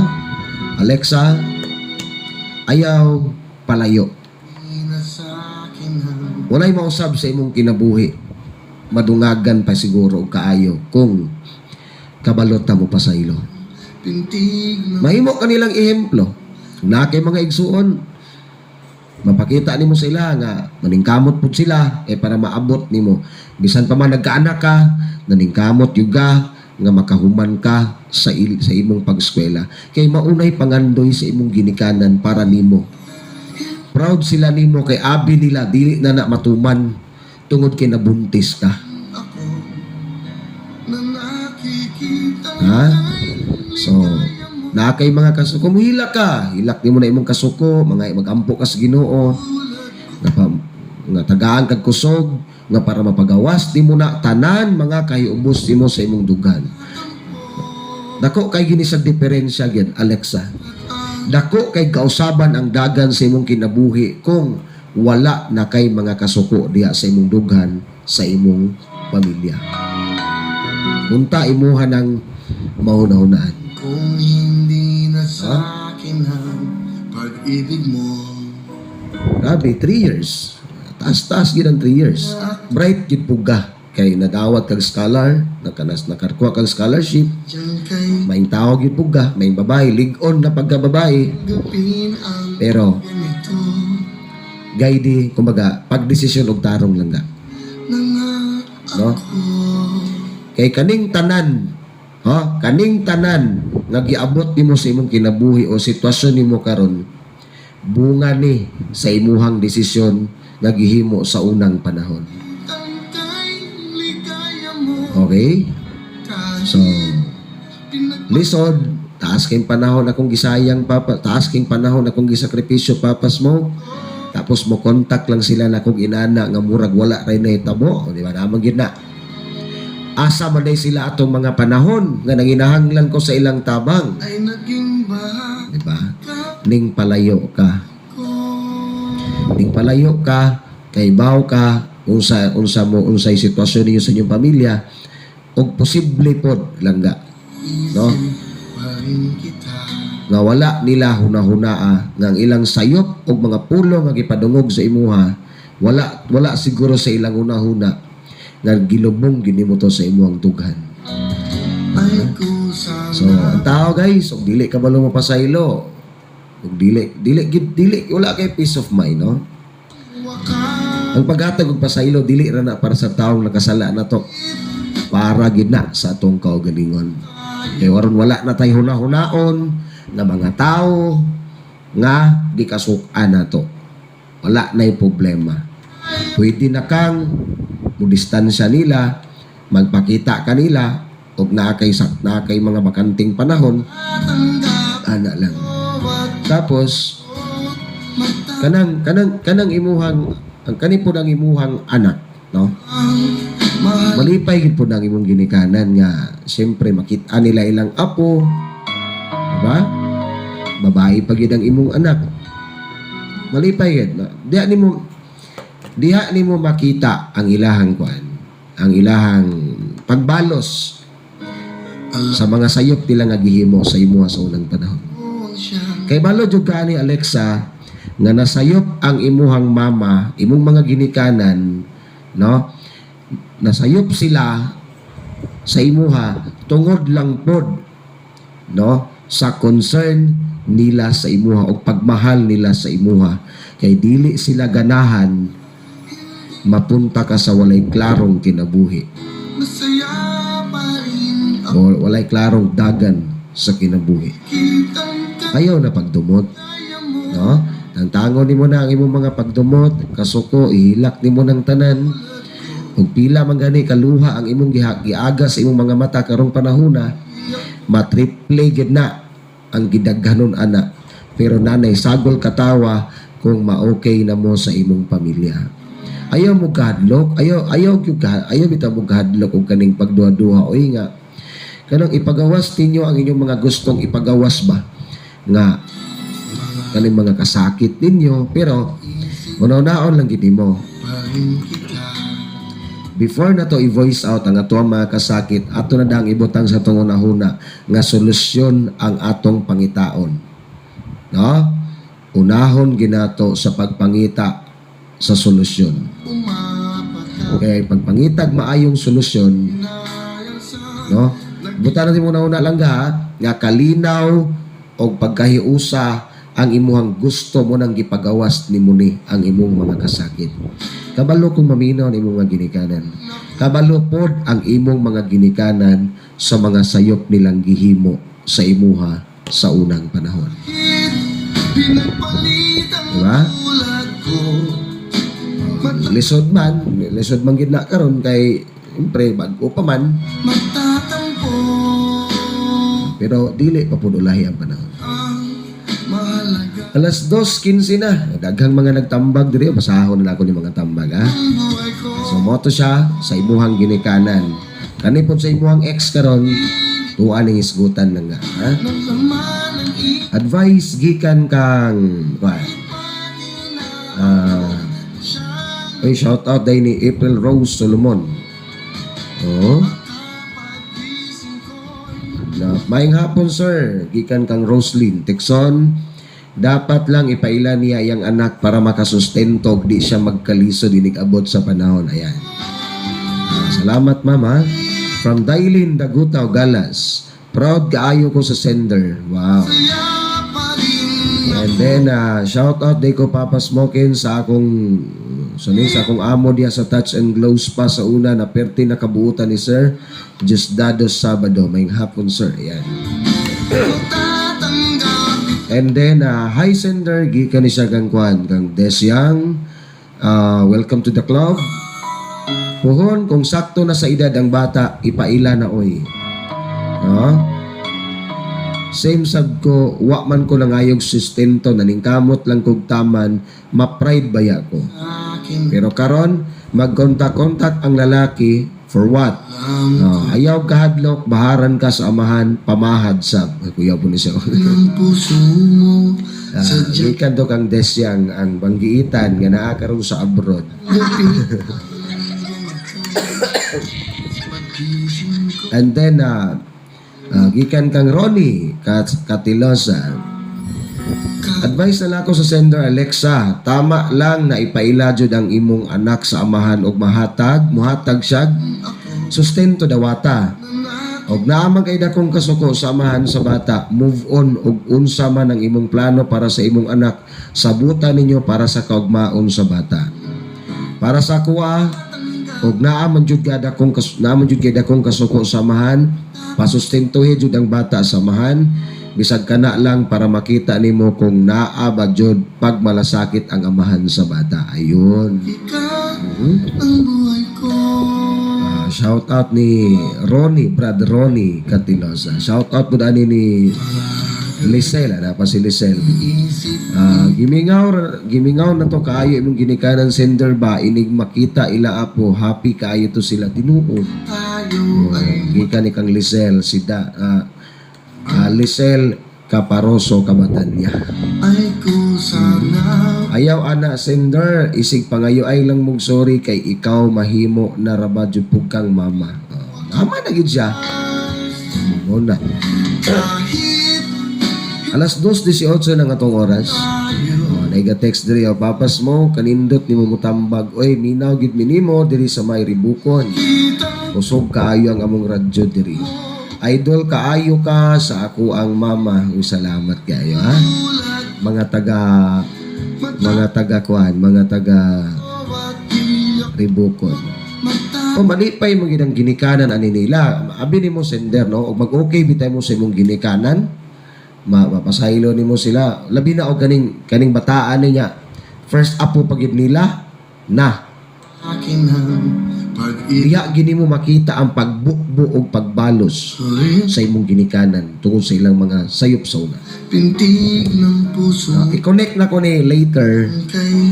Alexa, ayaw palayo. Walay mausab sa imong kinabuhi. Madungagan pa siguro og kaayo kung kabalot ta mo pasaylo. Mahimo kanilang ehemplo. Na kay mga igsuon, mapakita nimo sila nga maningkamot pud sila para maabot nimo. Bisan pa man nagkaanak ka, naningkamot yuga nga makahuman ka sa imong pag-eskwela. Kay maunay pangandoy sa imong ginikanan para nimo. Proud sila nimo kay abi nila dili na matuman tungod kay nabuntis ka. Ha? So, na kay mga kasuko, muhila ka. Hilak nimo na imong kasuko, mga magampo ka sa Ginoo. Nga tagaan kag kusog, nga para mapagawas nimo na tanan mga kahiubos nimo sa imong dugan. Dako kay gini sa diferensya gyud, Alexa. Dako kay kausaban ang dagan sa imong kinabuhi kung wala na kay mga kasuko diha sa imong dughan sa imong pamilya. Unta imuha ng mauna-unahan. Kung hindi na sa akin ang pag-ibig mo. Grabe, 3 years. Taas-taas gid ang 3 years. Bright gid puga. Kay nadawat kag scholar, nakarkuha kag scholarship. May tawag gid puga, may babae, lig-on na pagkababae. Pero, guide, kumbaga, pagdesisyon og tarong lang ga. No? Kay kaning tanan, kaning tanan nga giabot nimo sa imong kinabuhi o sitwasyon nimo karon, bunga ni sa imuhang desisyon nga gihimo sa unang panahon. Okay? So, lisod, taas kayong panahon akong gisayang papa, taas kayong panahon akong gisakripisyo papas mo. Tapos mo contact lang sila na kung inana nga murag wala ray na hitabo, di ba? Namang gid na. Asa man day sila atong mga panahon nga nanginahanglan ko sa ilang tabang. Di ba? Ning palayo ka. Ning palayo ka, kay baw ka, unsa mo unsay sitwasyon niyo sa inyong pamilya, og posible pod langga. No? Nga wala nila hunahunaa nga ang ilang sayop og mga pulo nga gipadungog sa imuha, wala siguro sa ilang hunahuna nga gilubong gini mo to sa imuhang dughan. So, ang tao guys, og dili ka balo mapasaylo. Og dili wala kay peace of mind, no? Ang paghatag og pasaylo dili ra na para sa taong nakasala na to. Para gid na sa atong kaugalingon. Kay waron wala na tay hunahunaon na mga tao nga di kasukan na to. Wala na'y problema. Pwede na kang mudistansya nila, magpakita kanila, og nakay mga bakanting panahon, ana lang. Tapos, kanang imuhang, ang kanipod ang imuhang anak, no? Malipay gid po ang imong ginikanan nga, siyempre makita nila ilang apo, diba? Babae pa gid ang imong anak. Malipay gid, no? Diha nimo makita ang ilahang kuan, ang ilahang pagbalos sa mga sayop nila nga gihimo sa imuha sa unang panahon. Kay balo jud ka ni Alexa nga nasayop ang imuhang mama, imong mga ginikanan, no? Nasayop sila sa imuha tungod lang pod, no, sa concern nila sa imuha o pagmahal nila sa imuha. Kay dili sila ganahan mapunta ka sa walay klarong kinabuhi o walay klarong dagan sa kinabuhi. Ayaw na pagdumot, no? Tantangon nimo na ang imong mga pagdumot, kasuko ihilak nimo ng tanan. Kung pila man gani kaluha ang imong giaga sa imong mga mata karong panahona, matriple gid na ang gidaghanon ana. Pero nanay sagol katawa kung ma-okay na mo sa imong pamilya. Ayaw mo kahadlok, ayaw bitaw mo kahadlok og kaning pagduha-duha o nga kanang ipagawas ninyo ang inyong mga gustong ipagawas ba nga kaning mga kasakit ninyo, pero unaw-naon lang gid mo. Before na to i-voice out ang atong mga kasakit, ato na dang ibutang sa atong unahuna nga solusyon ang atong pangitaon. No? Unahon ginato sa pagpangita sa solusyon. Okay, pagpangitag maayong solusyon, no? Buta natin muna lang nga kalinaw o pagkahiusa ang imuhang gusto mo nang gipagawas ni muni ang imong mga kasakit. Kabalo kung maminaw ang imong mga ginikanan. Kabalo pod ang imong mga ginikanan sa mga sayop nilang gihimo sa imuha sa unang panahon. Diba? Lisod man gid na karon kay siyempre bago pa man. Pero dili pa pud ulahi ang panahon. Alas 2:15 na. Daghang mga nagtambag diri, basahon na ako ni mga tambag, ha. So moto siya sa imuhang ginikanan. Kani pod sa imuhang ex karon, tuwa ning isgutan lang nga, ha. Advice gikan kang shout out day ni April Rose Solomon. Oh. Maayong hapon sir, gikan kang Roslyn Texon. Dapat lang ipaila niya iyang anak para makasustento, di siya magkaliso dinig abot sa panahon. Ayan. Salamat mama. From Dailin Dagutaw Galas. Proud kaayo ko sa sender. Wow. And then shout out day ko Papa Smokin sa akong amo diya sa Touch and Glow Spa sa una na perti na kabuutan ni Sir Justdado Sabado. Maying hapon sir. Ayan. And then hi sender gikan ni siya kang Desyang. Welcome to the club. Puhon, kung sakto na sa edad ang bata, ipaila na oy. No? Same sab ko, wa man ko nangayog sustento, naningkamot lang kog taman, ma-pride baya ko. Pero karon, mag-contact ang lalaki, for what? Ayaw kahadlok, baharan ka sa amahan, pamahad sab. Kuya po ni siya. Ikan to kang desyang ang banggiitan nga naa karon sa abroad. And then, gikan kang Ronnie Katilosa. Advice na ako sa sender, Alexa, tama lang na ipaila jud ang imong anak sa amahan og muhatag siya sustento dawata. Og naamang kay dakong kasuko sa amahan sa bata, move on og unsa man ang imong plano para sa imong anak, sabutan ninyo para sa kaugmaon sa bata. Para sa kuha, og naaman jud gada kong kasuko sa amahan, pasustentuhin jud ang bata sa amahan, bisag kana lang para makita nimo kung naa ba jud pag malasakit ang amahan sa bata. Ayun. Shout out ni Ronnie, Brad Ronnie Catilosa. Shout out po dani ni Lisel, na pa si Lisel. Gimingaw na to kaayo imong ginikanan sender ba inig makita ila apo, happy kaayo to sila tinuod. Gikan ni kang Lisel sida Lisel Caparoso Kabatanya. Ayaw ana sender, isig pangayo ay lang mong sorry kay ikaw mahimo na rabadyo pug kang mama. Mama na gid siya. Una. Alas 2:18 ng atong oras. Naiga-text diri, papas mo, kanindot ni mo mutambag. Oy, minaw gid minimo diri sa may ribukon. Kusog kaayo ang among radyo diri. Idol kaayo ka sa ako ang mama. Uy, salamat kayo ha. Mga taga ribukon. O malipay mo ginang ginikanan ani nila. Abi nimo sender no, og mag-okay bitay mo sa imong ginikanan. Mapasaylo nimo sila. Labi na og kaning bataan niya. First apo pagid nila na. Diya gini mo makita ang pagbukbo o pagbalos sa imong ginikanan tungkol sa ilang mga sayop sa una. I-connect na ko ni later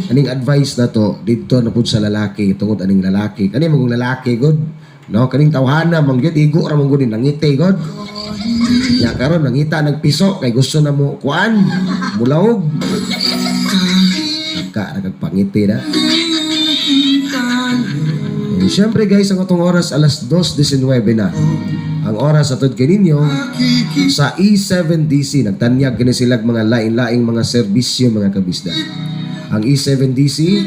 aning advice na to dito na pud sa lalaki tungod aning lalaki. Kani mong lalaki god, no? Kaning tawhana man gyud igo ra mong gud nangiti god. Ya karon nangita nagpiso kay gusto na mo kuan, mulawog. Nagpangiti na. Siyempre guys, ang atong oras alas 2:19 na. Ang oras atod kaninyo sa E7DC. Nagtanyag kini sila mga lain-laing mga serbisyo mga kabisda. Ang E7DC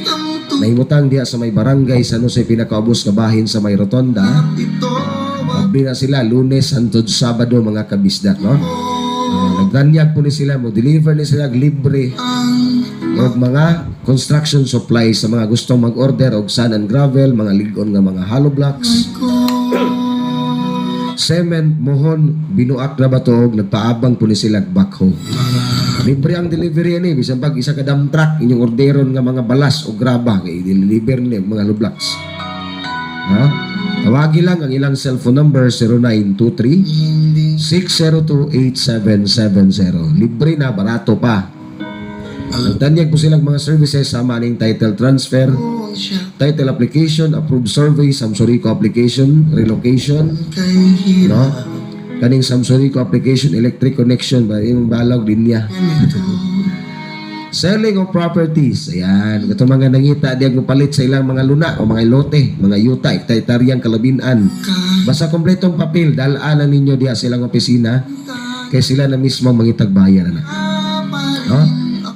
nahimutang diha sa may barangay San Jose pinakaubos nga bahin sa may rotonda. Pabli na sila Lunes hangtod Sabado mga kabisda, no? Nagtanyag po ni sila, mo deliver ni sila libre og mga construction supplies sa mga gustong mag-order og sand and gravel, mga ligon nga mga hollow blocks, cement, mohon, binuak na bato og nagpaabang po ni sila backhoe. Libre ang delivery ni, bisan pag isa ka dump truck inyong orderon nga mga balas o graba kay deliver ni mga hollow blocks. Ha? Tawagi lang ang ilang cellphone number 0923-602-8770. Libre na, barato pa. Nagtanyag po silang mga services sa maning title transfer, title application, approved survey, Samsurico application, relocation, no? Kaning Samsurico application, electric connection, yung balog linya. Selling of properties. Ayan, ito mga nangita diag mo palit sa ilang mga luna o mga lote, mga yuta, hektaryang kalabinan. Basta kompletong papel, dalaan ninyo diya silang opisina kay sila na mismo mangitagbayan na. No?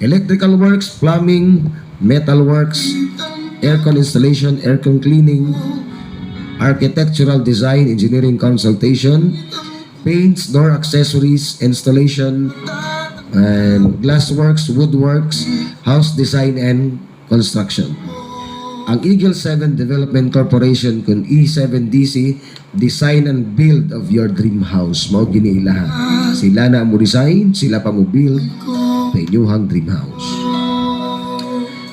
Electrical works, plumbing, metal works, aircon installation, aircon cleaning, architectural design, engineering consultation, paints, door accessories, installation, and glassworks, woodworks, house design and construction. Ang Eagle 7 Development Corporation kun E7DC, design and build of your dream house. Mao gini ilaha. Sila na mo design, sila pa mo build sa inyong dream house.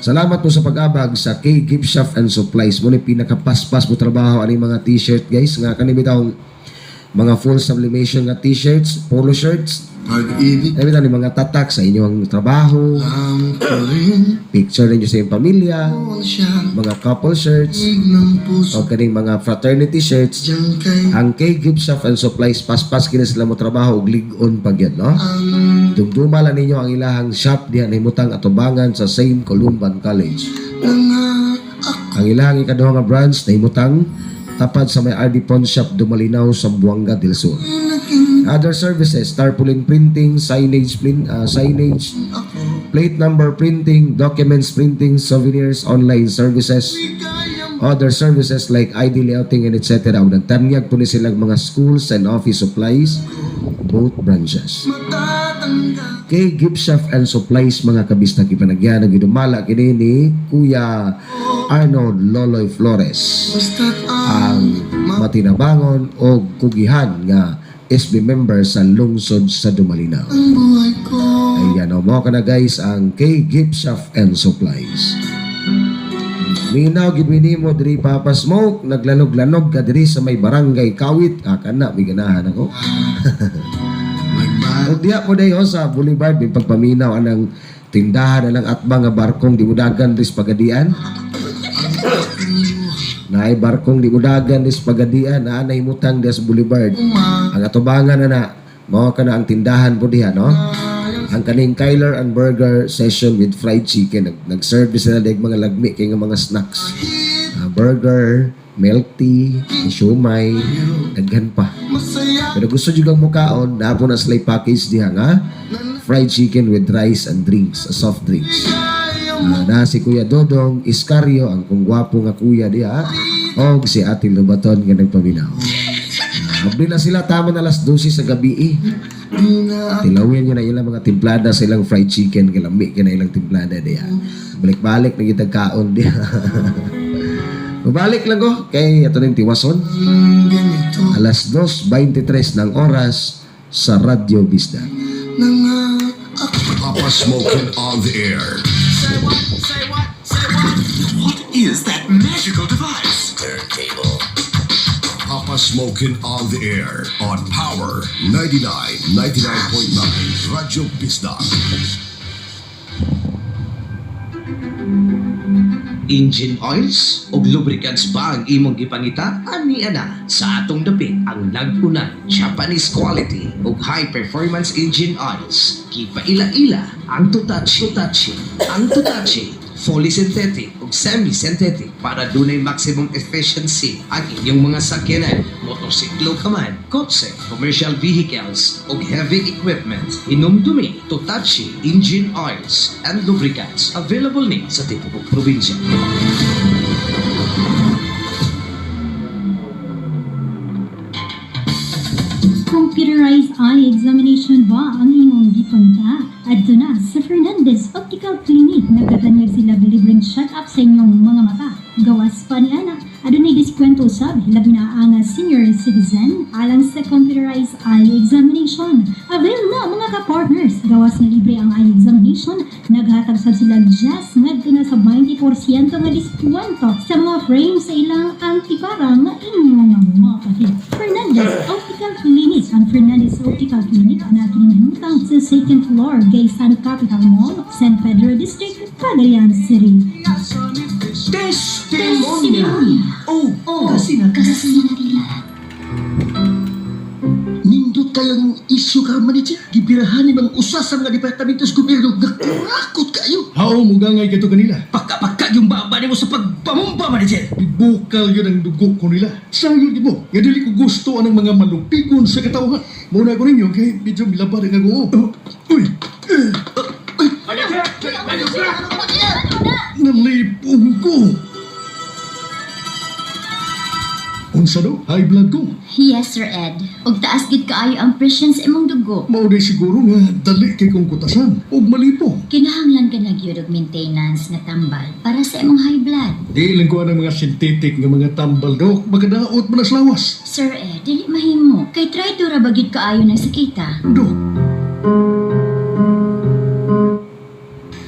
Salamat po sa pag-abag sa K Gift Shop and Supplies. Muna pinakapaspas mo trabaho ani mga t-shirt guys nga kani bitawng mga full sublimation nga t-shirts, polo shirts. Pag-ibig Kani bitawng mga tatak sa inyong trabaho, ang karin picture ninyo sa inyong pamilya, siya mga couple shirts, ng puso o kaning mga fraternity shirts. dyan kay Ang K Gift Shop and Supplies paspas kini sila mo trabaho og lig-on pag yan, no? ang Dumdumala ninyo ang ilahang shop diha nahimutang atubangan sa St. Columban College. mga Ang ilahang ikaduha nga branch nahimutang tapad sa may RD Pawn Shop Dumalinaw sa Buanga del Sur. Other services, tarpaulin printing, signage, plate number printing, documents printing, souvenirs, online services. Other services like ID layouting and etc. Ug nagtanyag po ni silang mga schools and office supplies, both branches. Kay Gift Shop and Supplies mga kabista kipanagyan ang gidumala kini ni Kuya Arnold Loloy Flores, basta't ang matinabangon o kugihan nga SB member sa lungsod sa Dumalinaw. ang buhay ko Ayan o mo ka na guys ang K Gift Shop and Supplies. Minaw gibini mo diri Papa Smoke, naglanog-lanog ka diri sa may barangay Kawit. Kana may ganahan ako. nagmahal Ug diha po dayo sa Boulevard may pagpaminaw anang tindahan anang atbang nga barkong di mudagan dis pagadian. Naay barkong di mudagan dis pagadian na nahimutang des Boulevard. Ang atubangan na mao kana ang tindahan po diha, no? Ang kaning Kyler and Burger session with fried chicken. Nag-serve sila deg mga lagmi kay nga mga snacks. Burger, milk tea, siomay, daghan pa. masaya Pero gusto juga mukaon, napo na sila package diha nga fried chicken with rice and drinks, soft drinks. Na si Kuya Dodong Iscario, ang kung gwapo nga kuya diha, o si Ate Lubaton nga nagpaminaw. Abdi na sila tama na alas 12 sa gabi. Tilawin nyo na ilang mga timplada sa ilang fried chicken, kalami ka na ilang timplada diha. Balik-balik na kitag kaon diha. Mabalik lang ko kay ito ng tiwason. ganito Alas 2:23 ng oras sa Radyo Bisda. nang Papa Smoking on the air. what is that magical device? Papa Smoking on the air on Power 99.9 Radyo Bisda. Engine oils o lubricants ba ang imong gipangita? Ani ana sa atong dapit ang nag-unang Japanese quality o high performance engine oils. Kipaila-ila ang Tutachi. Ang Tutachi, fully synthetic o semi-synthetic para dunay maximum efficiency ang inyong mga sakyanan, motorsiklo ka man, kotse, commercial vehicles o heavy equipment. Hinumdumi, Tutachi engine oils and lubricants available ni sa tipong probinsya. Computerized eye examination ba ang imong gipangita? Adto na sa Fernandez Optical Clinic. Nagkatanyag sila libreng shut-up sa inyong mga mata. Gawas pa ni Ana, adunay diskwento sab labi na ang senior citizen alang sa computerized eye examination. Avail na mga ka-partners. Gawas nga libre ang eye examination. Naghatag sab sila just ngadto na sa 20% nga diskwento sa mga frames sa ilang antipara nga inyong mapakit. Fernandez Optical Clinic. Ang Fernandez Optical Clinic na kinahimutang sa second floor Gaysan Capital Mall, San Pedro District, Cagayan City. Testimonia! Oh, Kasi na nindot kayong isyu ka manager. Gibirahan ni mga usa sa mga departamento sa gobyerno nagkurakot kayo. How mugangay ka to kanila? Pagka yung baba mo sa pagpamumpa, manager! Ibukal yun ang dugo ko nila. Sayang di mo, nga dili ko gusto anang mga malupigon sa katawhan. Muna ko ninyo kay medyo milabad ang ako. Uy! Nalipong ko! Unsa do? High blood ko. Yes, Sir Ed. Og taas gid kaayo ang presyon sa imong dugo. Mauday siguro nga dali kay kong kutasan. Og malipo. Kinahanglan ka nagyud og maintenance nga tambal para sa imong high blood. Di lang ko ang mga synthetic nga mga tambal dok. Magadaot mo na sa lawas. Sir Ed, dili mahimo. Kay try to ra bagid kaayo nagsakita. Dok.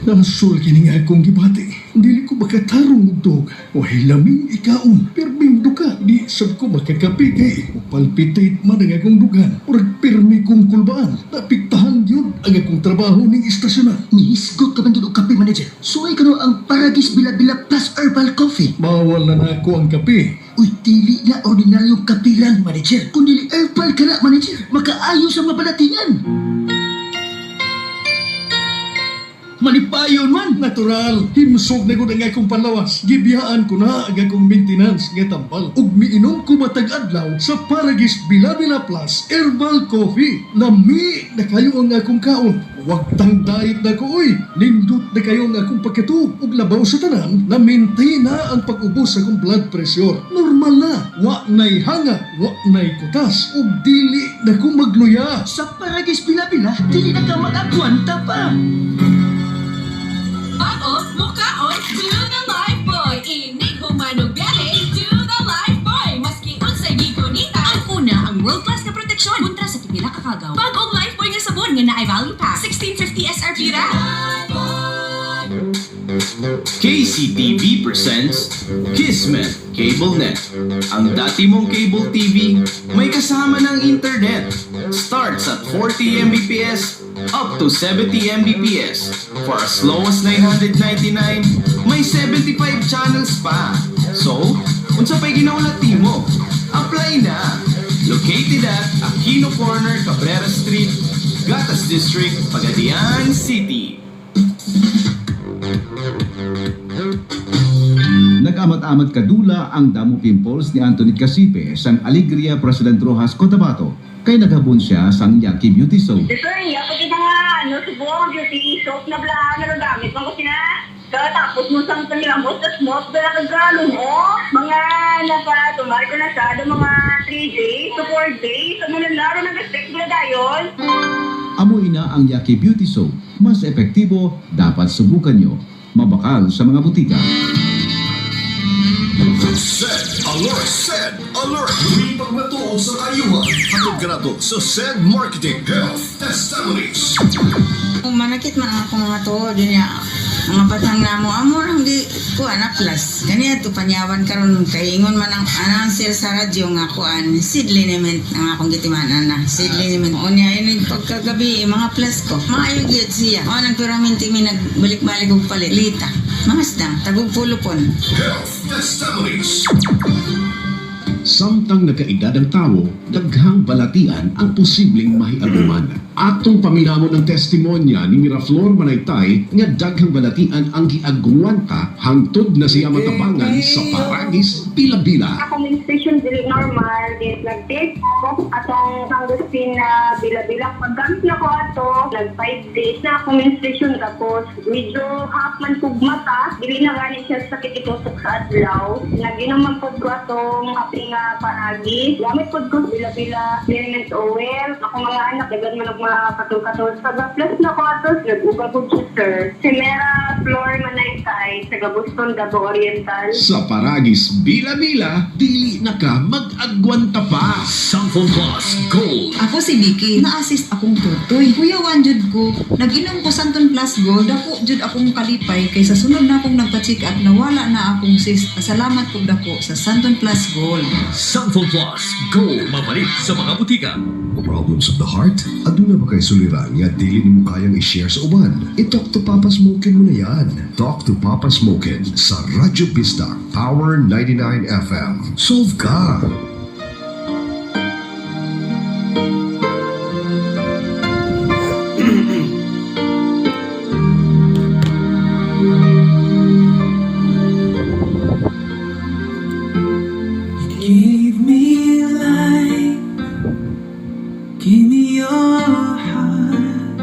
Nasul kini nga akong gibati. Dili ko makatarong ugdog. Wahay laming ikaon. Pirming duka. Di sab ko makakapi kay. Palpitate man ang akong dugan. Urag pirmi kong kulbaan. Napiktahan yun ang akong trabaho ning istasyonan. Mihisgot ka man yun o kape manager. Suway ka no ang Paragis Bila-Bila Plus Herbal Coffee. Bawal na ako ang kape. Uy, dili na ordinaryong kape lang manager. Kung dili herbal ka na manager, makaayo sa mabalatian. Manipayon man! Natural! Himsog na ko na nga akong panlawas. Gibiyaan ko na ang akong maintenance nga tambal. Ug miinom ko matag adlaw sa Paragis Bila-Bila Plus Herbal Coffee. Lami na kayo ang akong kaon. Huwag tang diet na ko, uy! Nindot na kayo ang akong pagkatug. Ug labaw sa tanan, na-maintain na ang pag-ubos sa akong blood pressure. Normal na! Wa na'y hanga, wa na'y kutas, ug dili na ko magluya. Sa Paragis Bila-Bila, dili na ka mag-agwanta pa. Bago, mukaon, do the life boy. Inig humanog biyahe, do the life boy. Maski unsay gigunita. Ang una, ang world-class na proteksyon kontra sa pipila kakagaw. Bagong life boy nga sabon nga naay value pack. 1650 SRP ra. KCTV presents Kismet CableNet. Ang dati mong cable TV may kasama ng internet. Starts at 40 Mbps up to 70 Mbps. For as low as 999, may 75 channels pa. So, unsa pa'y ginawalati mo? Apply na! Located at Aquino Corner, Cabrera Street, Gatas District, Pagadian City. Nag-amat-amat kadula ang damo pimples ni Anthony Casipe sang Alegria President Rojas Cotabato kay naghabon siya sang Yaki Beauty Soap. Sir, iya pati na nga, subong beauty soap na blaan na gamit mo kasi na. Tapos mo sang tangilambos, tas mo, pero kagalo mo. Mga tumari ko na siya, mga 3 days to 4 days. Sa mga laro nag-expect na dayon. Amoy na ang Yaki Beauty Soap. Mas epektibo, dapat subukan nyo. Mabakal sa mga butika. SED Alert! SED Alert! Lumipag na tuon sa kayuhan. Hatod ka na to sa SED Marketing Health Testimonies. Manakit man ako mga tuod niya. Mga batang namo amor hindi ko anak plus. Kaniya to panyawan karon kay ingon man ang announcer sa radyo nga kuan seed liniment ang akong gitimanan na seed liniment. Unya ini pagkagabi mga plus ko. Maayo gyud siya. O nagpiraminti mi nagbalik-balik og palit. Lita. Mga stang tagog pulupon. Health Testimonies. Samtang nagkaedad ang tao, daghang balatian ang posibleng mahiaguman. Atong paminamo ng testimonya ni Miraflor Manaytay nga daghang balatian ang giagwanta hangtod na siya matabangan sa Paragis Bila-Bila. Akong station dili normal, din nag-test ko atong Angustin na Bila-Bila. Paggamit na ko ato, nag 5 days na akong station tapos medyo half man kog mata, dili na gani siya sakit itusok sa adlaw. Naginuman ko atong api nga Paragis. Gamit ko Bila-Bila, liniment oil. Ako mga anak, dagan man mga katul-katul sa plus na kwatos, nag-ugagod siya, sir. Si Mera Flor Manaytay, sa Gabuston, Gabo Oriental. Sa Paragis Bila-Bila, dili na ka mag-agwanta pa. Samphon Plus Gold. Ako si Vicky, na-assist akong tutoy. Kuya jud ko, nag-inom ko Santon Plus Gold, dako jud akong kalipay kay sa sunod na akong nagpa-check up nawala na akong cyst. Salamat kog dako sa Santon Plus Gold. Samphon Plus Gold. Mapalit sa mga butika. Problems of the heart? Aduna ba kayo suliran nga dili nimo kayang i-share sa uban? I-Talk to Papa Smokin mo na yan. Talk to Papa Smokin sa Radyo Pista, Power 99 FM. Solve ka! Give me life, give me your heart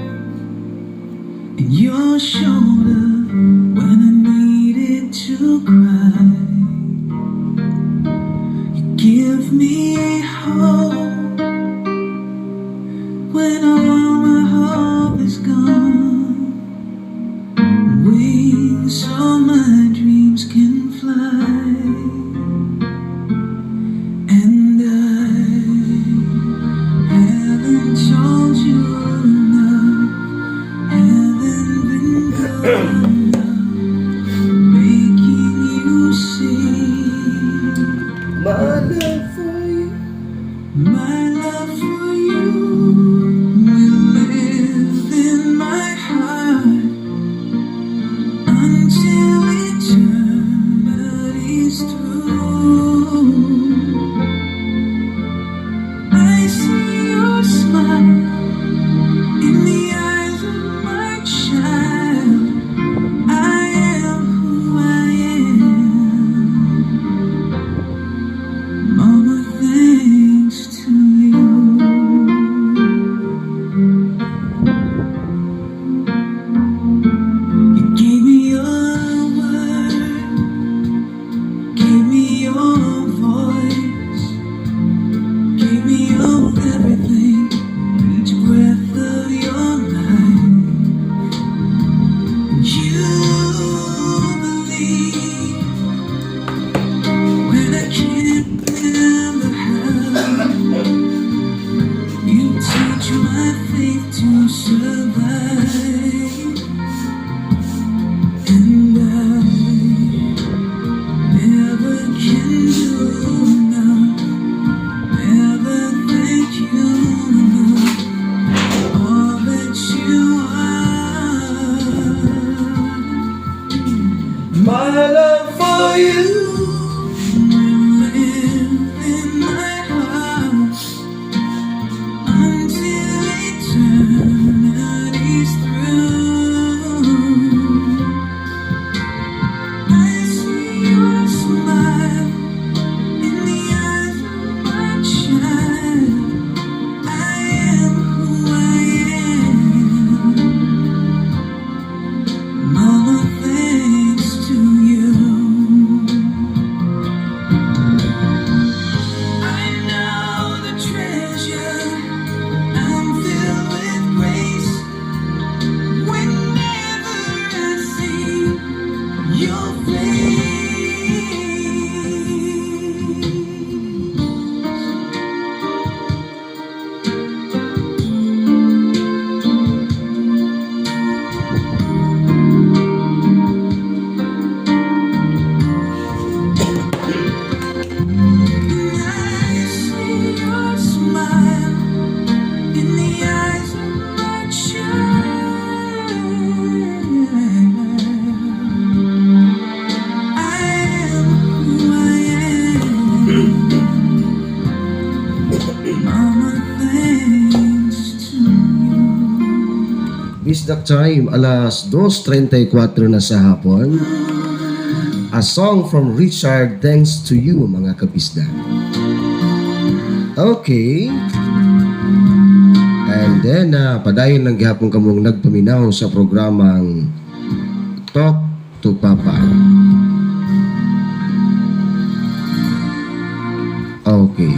and your shoulder when I needed to cry. You give me hope when all my hope is gone. Wings so my dreams can fly. And I haven't told you enough, haven't been good enough. survive, and I never can do enough, never thank you enough, all that you are. My love for you will live in my heart until eternity's through. I see your smile in the eyes of my child. I am who I am. Mama, thanks to you. I know the treasure. I'm filled with grace whenever I see your face. I see your smile in the eyes of my child. I am who I am. Mama, thanks to you. Bisdak time, alas 2:34 na sa hapon. A song from Richard, thanks to you, mga kabisda. Okay. And then, padayon lang gihapon kamong nagpaminaw sa programang Talk to Papa. Okay.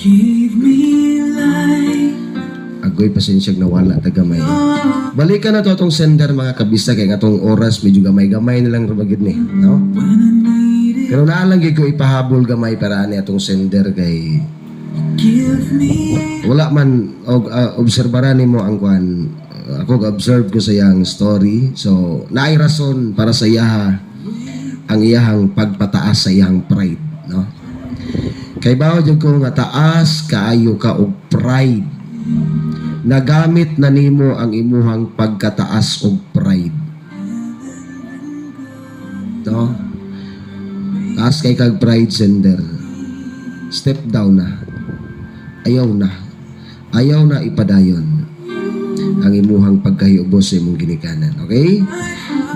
Give me life. Agoy pasensyag nawala tagamay. Balikan na to atong sender mga kabisa kay atong oras medyo gamay-gamay na lang rabagid ni, no? Pero naalang gyud ko ipahabol gamay para ani atong sender kay Give me wala man obserbaran nimo ang kwan. Ako ga-observe ko sa iyang story. So, naay rason para sa iyaha ang iyahang pagpataas sa iyang pride, no? Kay bawo jud ko nga taas kaayo ka og pride. Nagamit na nimo ang imuhang pagkataas og pride. No? Taas kay kag pride sender. Step down na. Ayaw na. Ayaw na ipadayon ang imuhang pagkahiubos sa imong ginikanan. Okay?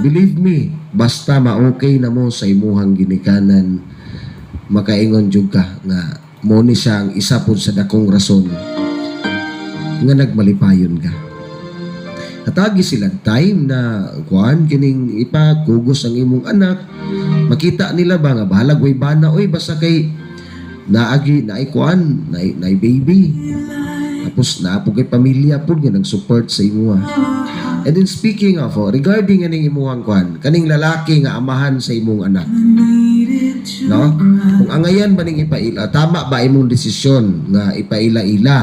Believe me, basta ma-okay na mo sa imuhang ginikanan, makaingon jud ka nga mo ni siya ang isa pud sa dakong rason nga nagmalipayon ka. Hatagi sila time na kuan kining ipakugos ang imong anak, makita nila ba nga bahalag way bana oy basta kay naagi na kuan na baby. Tapos naapog kay pamilya pud nga nag-support sa imo. And then speaking of regarding aning imong kuan, kaning lalaki nga amahan sa imong anak. No? Kung angayan ba ning ipaila, tama ba imong desisyon nga ipaila-ila?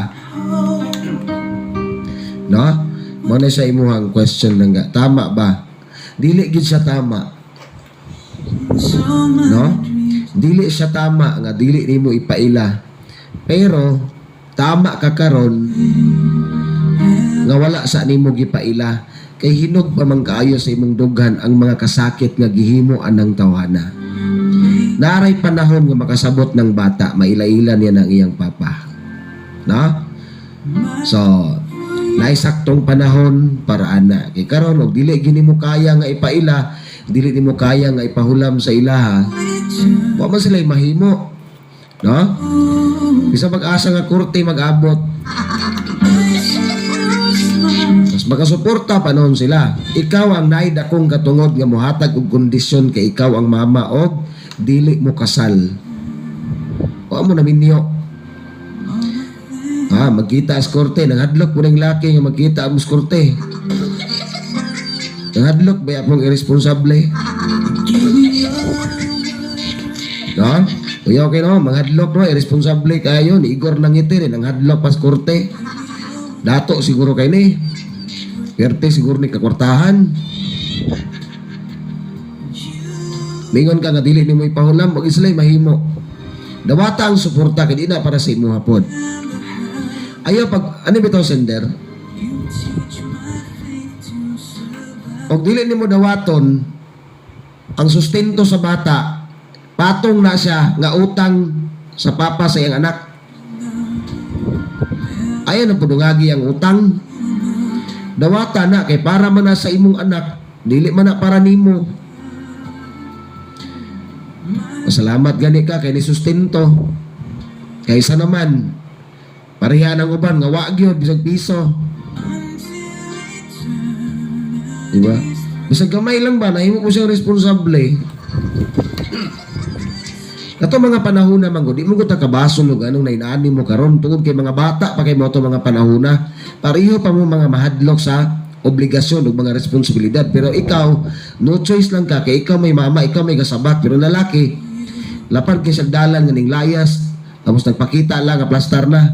No? Mo na sa imuhang question lang nga, tama ba? Dili gid siya tama. No? Dili siya tama nga dili nimo ipaila. Pero tama ka karon nga wala sa nimo gipaila kay hinog pa man kaayo sa imong dughan ang mga kasakit nga gihimo anang tawhana. Naray panahon nga makasabot ng bata, maila-ila niya ng iyang papa. No? So, naisaktong panahon para ana. Kay karon og dili gini mo kaya nga ipaila, dili nimo kaya nga ipahulam sa ilaha. Wa man sila mahimo. No? Bisa mag-asa nga korte mag-abot. Mas makasuporta panon sila. Ikaw ang naid akong katungod nga mohatag og kondisyon kay ikaw ang mama og dili mo kasal. O mo na minyo. Magkita as korte, nanghadlok mo ng laki nga magkita ang korte. Nanghadlok ba akong irresponsable? No? Kuya, okay no? Manghadlok no? Irresponsable kayo. Ni Igor nang itin. Nanghadlok pas korte. Dato siguro kayo ni. Perte siguro ni kakwartahan. Mingon ka nga dili ni mo ipahulam. Huwag islay mahimo. Dawata ang suporta. Kaya di na para sa imo hapon. Ayaw pag... Ano bitaw sender? Og dili ni mo dawaton ang sustento sa bata, patong na siya nga utang sa papa sa iyang anak. Ayan ang pudungagi ang utang. Dawata na kay para man na sa imong anak, dili man na para nimo. Pasalamat gani ka kay ni sustento. Kaysa naman pareha ng uban nga wa gyud bisag piso. Diba? Bisag gamay lang ba, nahimo ko siyang responsable. Kato mga panahon naman ko, di mo ko takabason o anong nainani mo karon tungod kay mga bata pa kay mo ito mga panahon na pareho pa mo mga mahadlok sa obligasyon o mga responsibilidad. Pero ikaw, no choice lang ka, kay ikaw may mama, ikaw may kasabat, pero lalaki, lapad kay sagdalan nga ning layas, tapos nagpakita lang, aplastar na.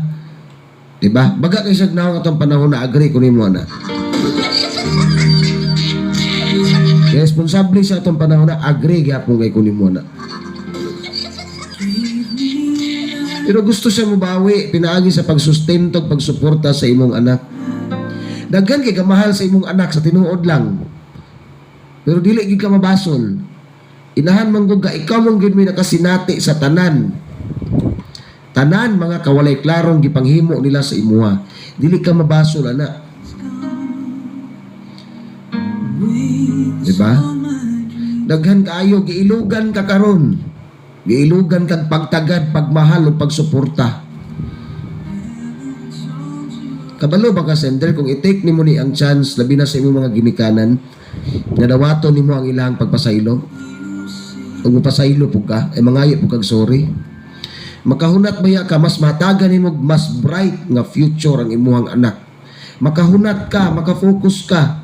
Diba? Baga kay sagnaw nga itong panahon na agree ko ni mo na. Responsable siya itong panahon na agree gyapon kay kunin mo na. Pero gusto siya mubawi, pinaagi sa pagsustento, pagsuporta sa imong anak. Daghan kay kamahal sa imong anak sa tinuod lang. Pero dili gid ka mabasol. Inahan man gud ka ikaw mong gid may nakasinati sa tanan. Tanan mga kawalay klarong gipanghimo nila sa imuha. Dili ka mabasol ana. Diba? Daghan kaayo giilugan ka karon. Giilugan kag pagtagad, pagmahal o pagsuporta. Kabalo ba ka sender kung i-take nimo ni ang chance labi na sa imong mga ginikanan na dawaton nimo ang ilang pagpasaylo? Ug mapasaylo pug ka, ay mangayo pug kag sorry. Makahunat baya ka mas matagan nimo mas bright nga future ang imuhang anak. Makahunat ka, makafocus ka.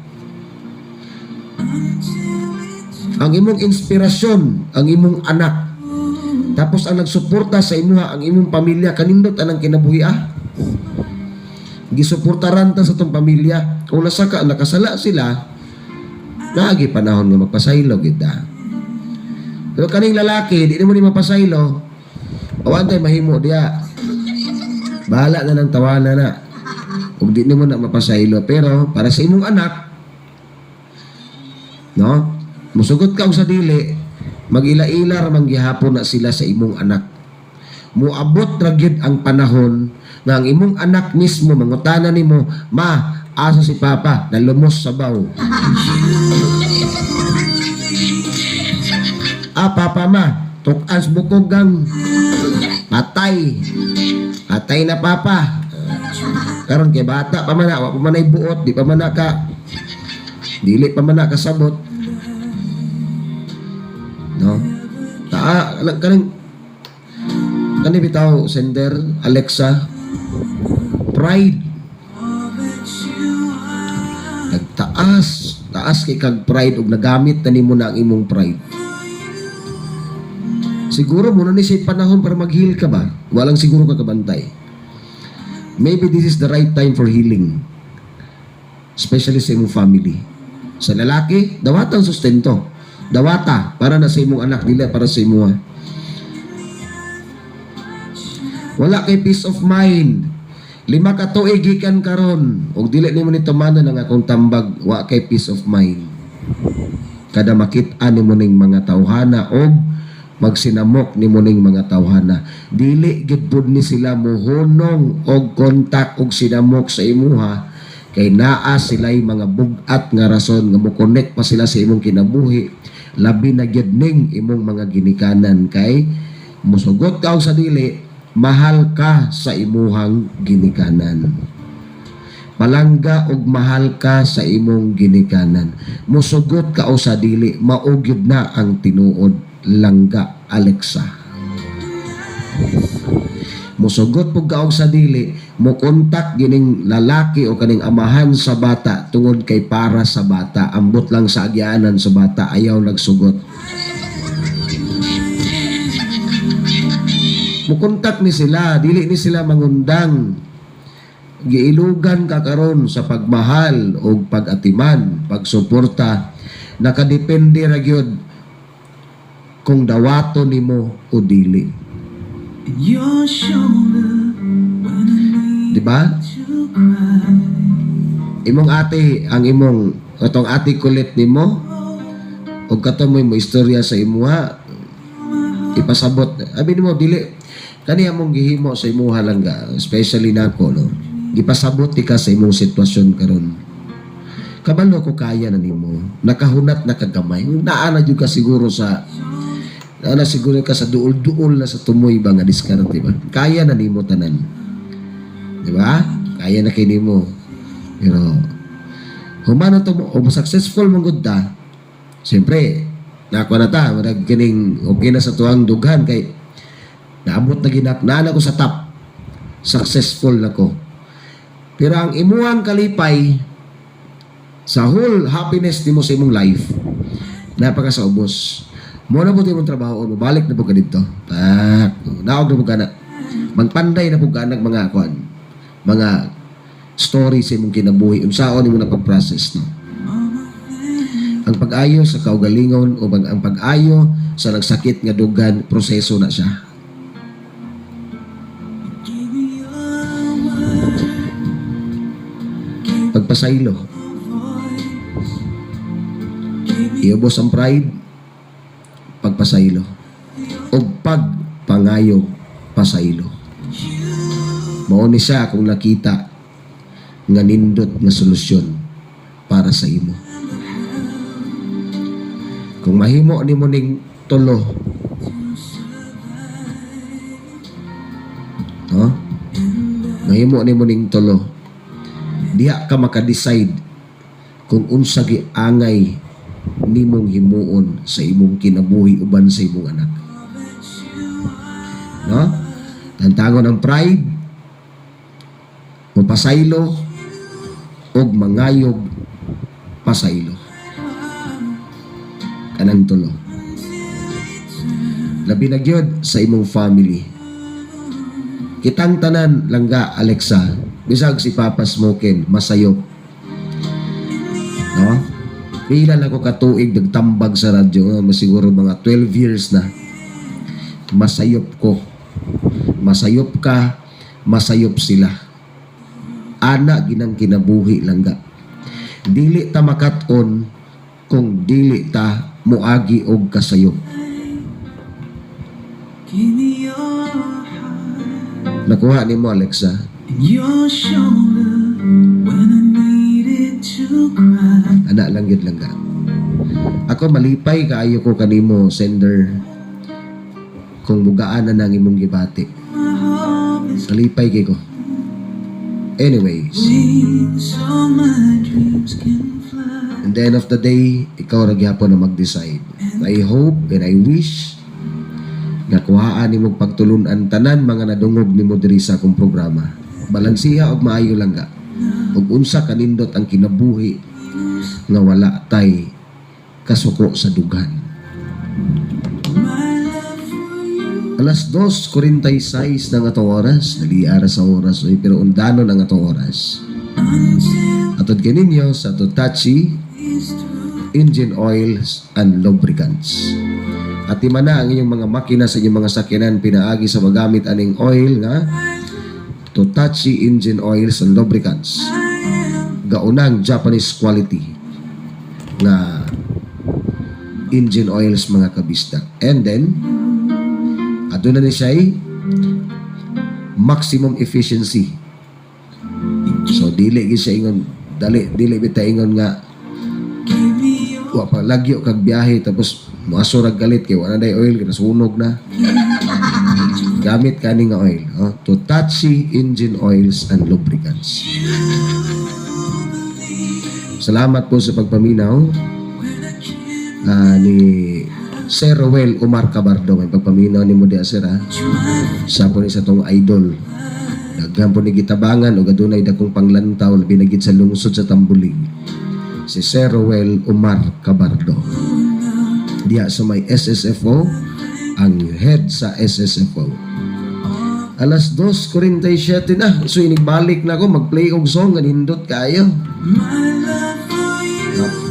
Ang imong inspirasyon, ang imong anak. Tapos ang nagsuporta sa imuha, ang imong pamilya, kanindot anang kinabuhi gisuportaran ta sa tong pamilya. Kung nasa ka, nakasala sila, naagi panahon nga magpasaylo kita. Pero kaning lalaki, di mo ni mapasaylo, awan tayo mahimo diya. Bahala na ng tawanan na. Kung di mo na mapasaylo. Pero para sa imong anak, no? Musugot ka sa dili, mag-ila-ila ramang gihapon na sila sa imong anak. Muabot ra gyud ang panahon nga ang imong anak mismo mangutana nimo, ma, asa si papa, nalumos sa baw. Papa ma, tukans bukog gang patay. Patay na papa. Karon kay bata pa man, wa pa man ay buot, di pa man ka dili pa man kasabot. No? Kaning bitaw sender Alexa, pride. Taas kay kag pride ug nagamit na nimo na ang imong pride. Siguro muna ni sa panahon para mag-heal ka ba? Walang siguro ka kabantay. Maybe this is the right time for healing. Especially sa imong family. Sa lalaki, dawatang sustento. Dawata para na sa imong anak, dili para sa imo. Wala kay peace of mind. 5 ka tuig gikan karon ug dili nimo ni tumanan ang akong tambag, wa kay peace of mind. Kada makit-an nimo ning mga tawhana og magsinamok nimo ning mga tawhana, dili gid pud ni sila mohunong og kontak og sinamok sa imuha kay naa sila'y mga bugat nga rason nga mo connect pa sila sa imong kinabuhi. Labi na gyud ning imong mga ginikanan kay musugot ka og sa dili, mahal ka sa imuhang ginikanan. Palangga og mahal ka sa imong ginikanan. Musugot ka og sa dili, maugyod na ang tinuod. Langga Alexa. Musugot pug kaog sa dili, mo kontak gining lalaki o kaning amahan sa bata tungod kay para sa bata, ambot lang sa agyaanan sa bata, ayaw nagsugot. Mukontak ni sila, dili ni sila mangundang. Giilugan ka karon sa pagmahal o pag-atiman, pagsuporta, nakadepende ra gyud kung dawato nimo o dili. Di ba? Imong ate, ang imong atong ate kulit nimo o katomoy mo istorya sa imuha, ipasabot. Abi nimo dili kani among gihimo sa imuha lang ga, especially nako no. Gipasabot ka sa imong sitwasyon karon. Kabalo ko kaya na nimo. Nakahunat na kagamay. Naana jud ka siguro sa duol-duol na sa tumoy ba nga diskarte ba. Kaya na nimo tanan. Di ba? Kaya na kay nimo. Pero humano to mo, successful mong gud ta. Siyempre, nakuha na ta, marag kining okay na sa tuwang dughan kay naabot na ginaknaan ako sa top. Successful na ko. Pero ang imuhang kalipay sa whole happiness nimo sa imong life, napakasaubos. Mo na po imong trabaho, mabalik na po ka dito. Naog na po ka na. Magpanday na po ka ng mga kuan, mga story sa imong kinabuhi. Unsaon nimo na pag-process no. Ang pag-ayo sa kaugalingon o ang pag-ayo sa nagsakit nga dugan, proseso na siya. Pagpasaylo. Iubos ang pride, pagpasaylo. O pagpangayog, pasaylo. Mao ni siya kung nakita nga nindot nga solusyon para sa imo. Kung mahimo nimo ning tulo, no? Mahimo nimo ning tulo, diha ka maka-decide kung unsa giangay nimong himuon sa imong kinabuhi uban sa imong anak. No? Tantangon ang pride, mapasaylo, og mangayog pasaylo. Kanang tulo. Labi na gyud sa imong family. Kitang tanan langga, Alexa, bisag si Papa Smokin, masayop. No? Pila na ko katuig nagtambag sa radyo, masiguro mga 12 years na. Masayop ko. Masayop ka, masayop sila. Ana ginang kinabuhi langga. Dili ta makat-on kung dili ta muagi og kasayop. Nakuha ni mo, Alexa? Anak lang yun lang ka. Ako malipay kaayo ko kanimo, sender, kung bugaan na nang imong gibati. Malipay kay ko. Anyways, at the end of the day, ikaw ra gyapon na mag-decide. I hope and I wish nga kuhaan nimo pagtulunan tanan mga nadungog nimo diri sa akong programa. Balansiha og maayo lang ka. Ug unsa kanindot ang kinabuhi nga wala tay kasuko sa dughan. Alas 2:46 ng atong oras, naliara sa oras, pero undano ng atong oras. Atod kaninyo sa Totachi Engine Oils and Lubricants. At imana ang inyong mga makina sa inyong mga sakyanan pinaagi sa magamit aning oil nga Totachi Engine Oils and Lubricants. Gaunang Japanese quality na engine oils mga kabisdak. And then aduna ni siya maximum efficiency. So dili gid siya ingon dili bita ingon nga wa pa lagyo kag biyahe tapos moaso ra galit kay wala day oil kay nasunog na. Gamit kani nga oil, Totachi Engine Oils and Lubricants. Salamat po sa pagpaminaw ni Sir Rowel Umar Cabardo, may pagpaminaw ni mo di sir ha. Sa po ni sa tong idol. Daghan po ni gitabangan o gadunay dakong panglantaw labi na gid sa lungsod sa Tambulig. Si Sir Rowel Umar Cabardo. Diya sa may SSFO, ang head sa SSFO. Alas 2:47 na. So inigbalik na ako mag-play og song nga nindot kayo.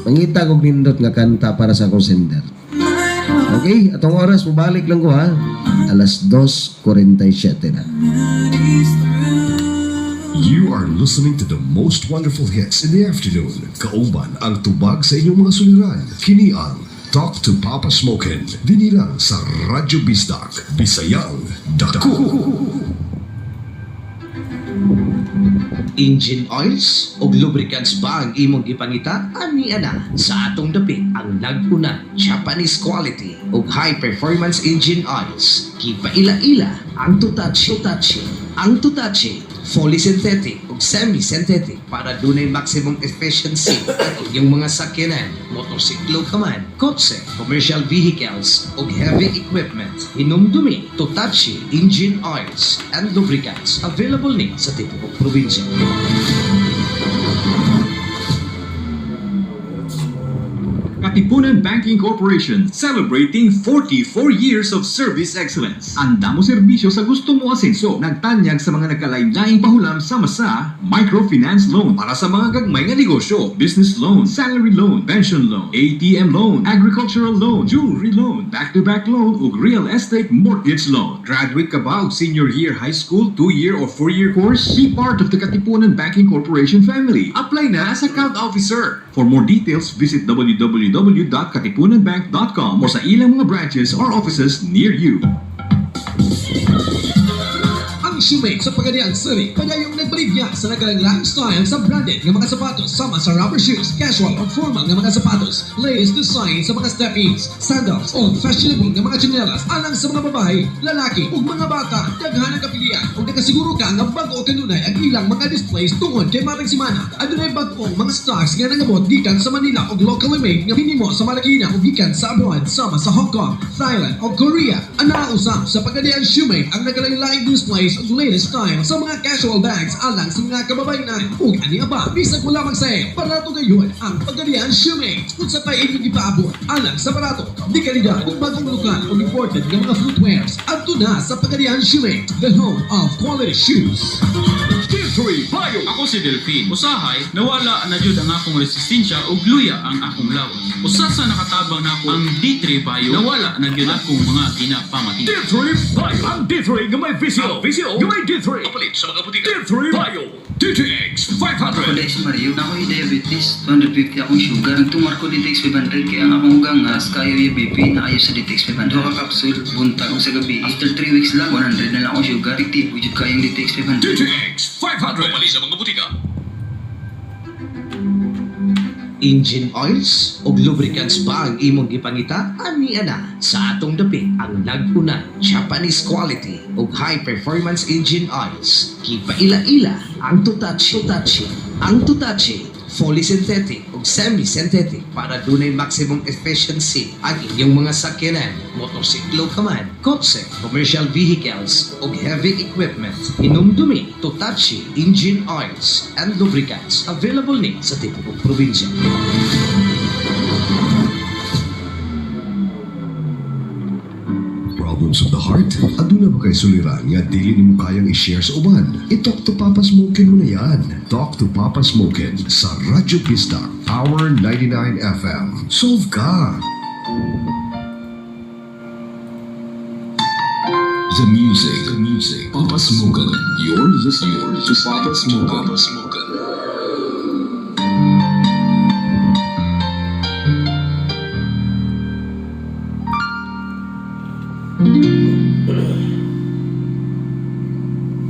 Mangita kog nindot nga kanta para sa akong sender. Okay, atong oras mabalik lang ko ha. Alas 2:47 na. You are listening to the most wonderful hits in the afternoon. Kauban ang tubag sa inyong mga suliran. Kini ang Talk to Papa Smokin. Dinilang sa Radyo Bisdak. Bisayang Dako. Engine oils o lubricants ba ang imong ipangita? Ani ana sa atong dapit ang nag-una Japanese quality o high performance engine oils. Kipaila-ila ang Tutachi. Ang Tutachi, fully synthetic o semi-synthetic para dunay maximum efficiency ang inyong mga sakyanan, motorsiklo ka man, kotse, commercial vehicles o heavy equipment. Hinumdumi, Tutachi engine oils and lubricants available ni sa tibok probinsya. Katipunan Banking Corporation celebrating 44 years of service excellence. Andamo serbisyo sa gusto mo asenso. Nagtanyag sa mga nagkalain-laing pahulam sama sa microfinance loan para sa mga gagmay nga negosyo, business loan, salary loan, pension loan, ATM loan, agricultural loan, jewelry loan, back-to-back loan ug real estate mortgage loan. Graduate ka ba og senior year high school, 2-year or 4-year course? Be part of the Katipunan Banking Corporation family. Apply na as account officer. For more details, visit www.katipunanbank.com or sa ilang mga branches or offices near you. Ang Shoemate sa Pagadian City, padayong nagbaligya sa nagkalalang style sa branded ng mga sapatos sama sa rubber shoes, casual o formal ng mga sapatos, latest design sa mga step-ins, sandals o fashionable ng mga tsinelas alang sa mga babae, lalaki o mga bata. Daghan ang kapilian o nakasiguro ka nga bago o kanunay ang ilang mga displays tungod kay Matang Simana. Adunay bagong mga stocks nga nangabot gikan sa Manila o locally made nga hinimo sa Marikina o gikan sa abroad sama sa Hong Kong, Thailand o Korea. Anausap sa Pagadian Shoemate ang nagkalalang displays o latest style sa mga casual bags alang sa mga kababayan ug ani ba bisag wala mag-sale barato gayon ang Pagadian Shoemate kung sa tayo inyong ipaabot alang sa barato di kalidad ug bagong lokal o imported ng mga footwears adto na sa Pagadian Shoemate, the home of quality shoes. D3 Bio! Ako si Delphine. Usahay, nawala na jud ang akong resistensya ug luya ang akong lawas. Usa sa nakatabang na ako ang D3 Bio, nawala na jud akong mga ginapamati. D3 Bio! Ang D3 nga may visyo! Visyo! Nga may D3! Kapalit sa mga butika. D3 Bio! DTX 500! Ako si Mario, na ako'y diabetes. 250 akong sugar. Nagtumar ko DTX 500 kaya ang akong ugangas, kayo yung BP na ayos sa DTX 500. Doha ka kapsul, buntag ko sa gabi. After 3 weeks lang, 100 na lang akong sugar. Fictive, wujud kayong DTX 500. DTX 500! Kapalit sa mga butika. Engine oils o lubricants ba ang imong gipangita? Ani ana sa atong dapit ang nag-una Japanese quality o high performance engine oils. Kipaila-ila ang Tutachi. Ang Tutachi, fully synthetic o semi-synthetic para dunay maximum efficiency ang inyong mga sakyanan, motorsiklo ka man, kotse, commercial vehicles o heavy equipment. Hinumdumi, Tutachi engine oils and lubricants available ni sa tibok probinsya. Problems of the heart? Aduna ba kay suliran nga dili nimo kayang i-share sa uban? I-talk to Papa Smokin mo na yan. Talk to Papa Smokin sa Radyo Bisdak, Power 99 FM. Solve ka! The music, Papa Smokin. You're listening to Papa Smokin.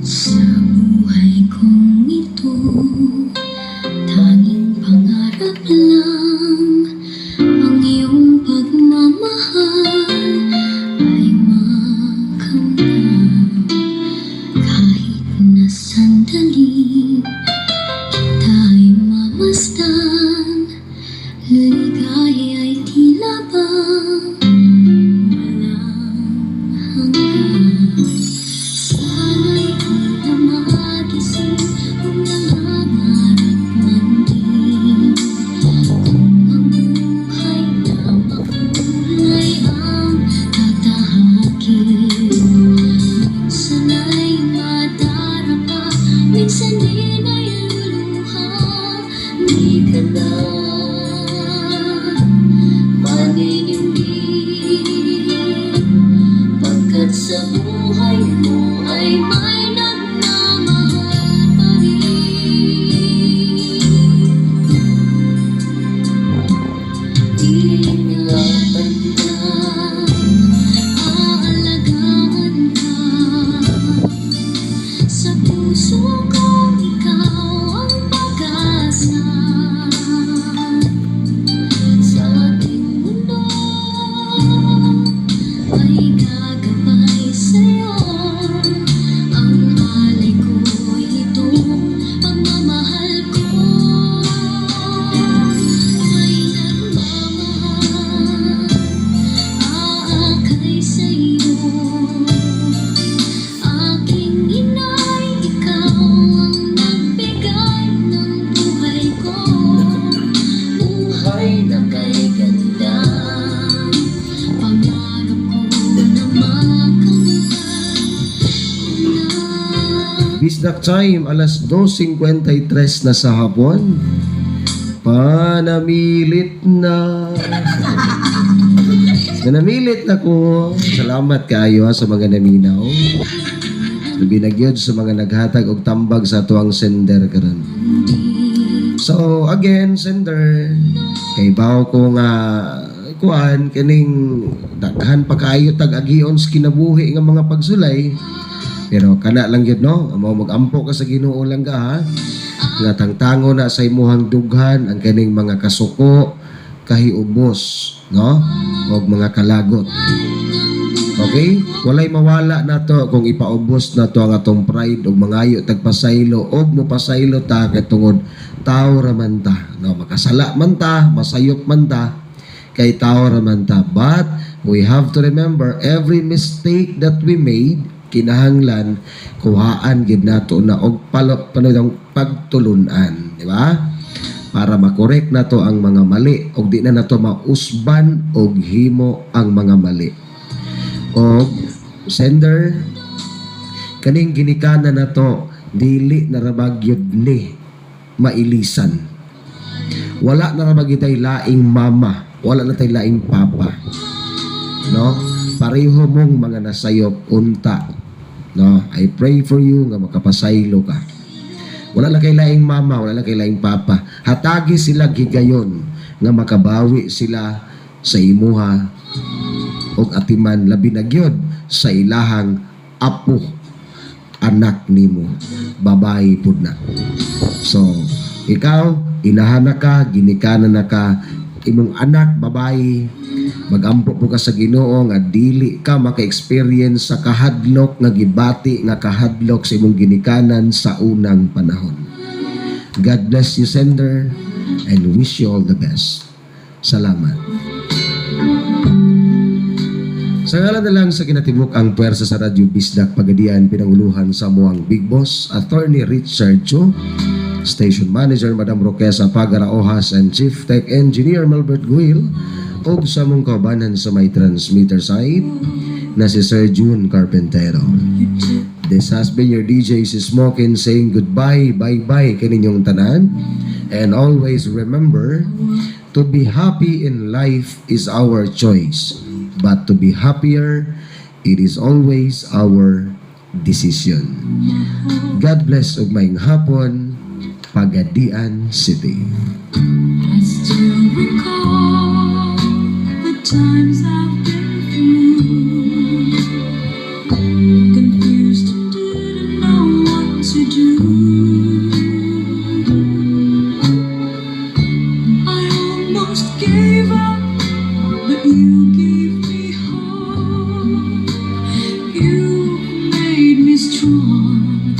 Sa buhay kong ito, tanging pangarap lang ang iyong pagmamahal ay makamtan. Kahit na sandali kita'y mamasdan, ligay ay tila bang Sana'y di na magising kung nangangarap man din. Ang buhay na makulay ang tatahakin. Minsan ay madarapa, minsan din ay luluha. Di ka na maninindi, pagkat sa buhay mo ay may nagmamahal pa rin. Ingatan ka, aalagaan ka, sa puso ko ikaw ang pag-asa. Sa ating mundo ay gagabay sa'yo. Ang alay ko'y itong pagmamahal ko. May nagmamahal, aakay sa'yo. Aking inay, ikaw ang nagbigay ng buhay ko. Buhay na kay ganda, pangarap ko na makamtan ko na. Bisdak time, alas 2:53 na sa hapon. Panamilit na. Nanamilit na ko. Salamat kaayo sa mga naminaw. Binagyod sa mga naghatag og tambag sa tuwang sender karon. So again, sender, kay bawo ko nga kuan kining daghan pa kaayo tag agion sa kinabuhi nga mga pagsulay. Pero kana lang yun, no? Mao mag-ampo ka sa Ginoo lang ka, ha? Nga tangtango na sa imuhang dughan ang kaning mga kasuko, kahiubos, no? O mga kalagot. Okay? Walay mawala na to kung ipaubos na to ang atong pride o mangayo tagpasaylo o mupasaylo ta katungod tao raman ta. No? Makasala man ta, masayop man ta, kay tao raman ta. But we have to remember every mistake that we made, kinahanglan kuhaan gid nato na og panodong pagtulunan, di ba? Para makorek nato ang mga mali og di na nato mausban og himo ang mga mali. Og sender kaning ginikanan nato dili na rabagyod ni mailisan. Wala na rabagyod tay laing mama, wala na tay laing papa. No? Pareho mong mga nasayop unta. No? I pray for you nga makapasaylo ka. Wala na kay laing mama, wala na kay laing papa. Hatagi sila gigayon nga makabawi sila sa imuha og atiman labi na gyud sa ilahang apo anak nimo, babae pud na. So ikaw inahan ka, ginikanan na ka, imong anak babae, magampo po ka sa Ginoo nga dili ka maka-experience sa kahadlok nga gibati nga kahadlok sa imong ginikanan sa unang panahon. God bless you, sender, and wish you all the best. Salamat. Sa ngalan na lang sa kinatibuk ang puwersa sa Radyo Bisdak Pagadian, pinanguluhan sa muang Big Boss, Attorney Richard Cho, Station Manager Madam Roquesa Pagara Ohas, and Chief Tech Engineer Melbert Guil, o sa mong kaubanan sa may transmitter site na si Sir June Carpentero. This has been your DJ si Smokin saying goodbye, bye-bye kaninyong tanan. And always remember, to be happy in life is our choice. But to be happier, it is always our decision. God bless ug maayong hapon, Pagadian City. I still recall the times I've been through, confused and didn't know what to do. I almost gave up, but you gave me hope. You made me strong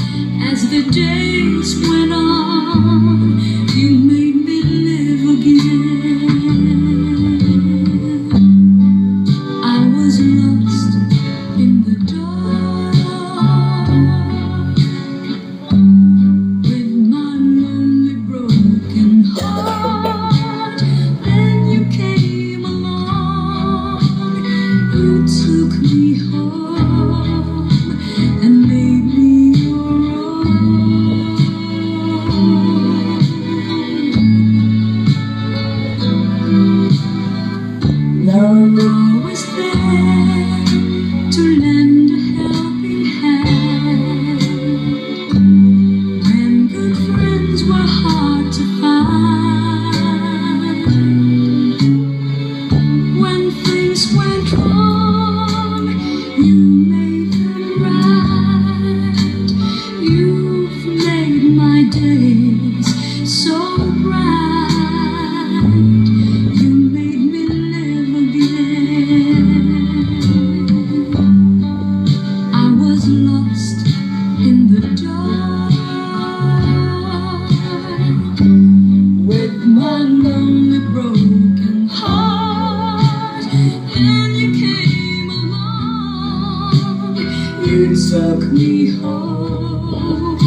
as the days went on. You made me live again. You took me home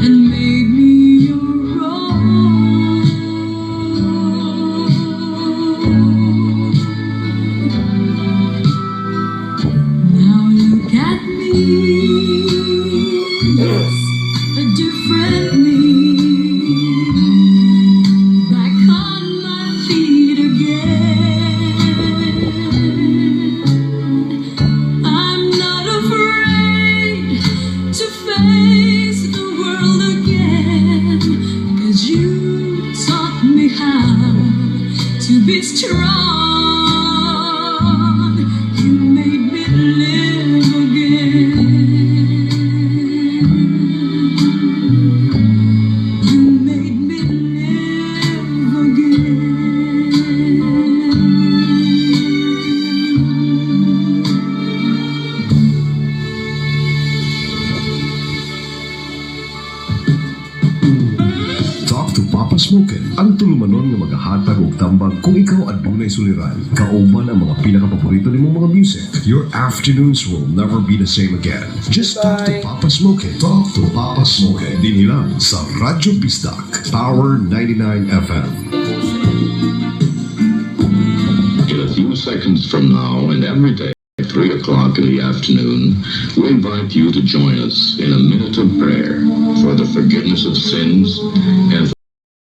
and made me your own. Now look at me, it's a different me. Back on my feet again. I'm not afraid to face the world again, 'cause you taught me how to be strong. You made me live again. You made me live again. Talk to Papa Smokin, ang tulumanon nga magahatag og tambag kung ikaw adunay suliran. Kauban ang mga pinakapaborito nimong mga music. Your afternoons will never be the same again. Just talk to Papa Smokin. Talk to Papa Smokin. Dinilang sa Radyo Bisdak, Power 99 FM. In a few seconds from now and every day at 3 o'clock in the afternoon, we invite you to join us in a minute of prayer for the forgiveness of sins and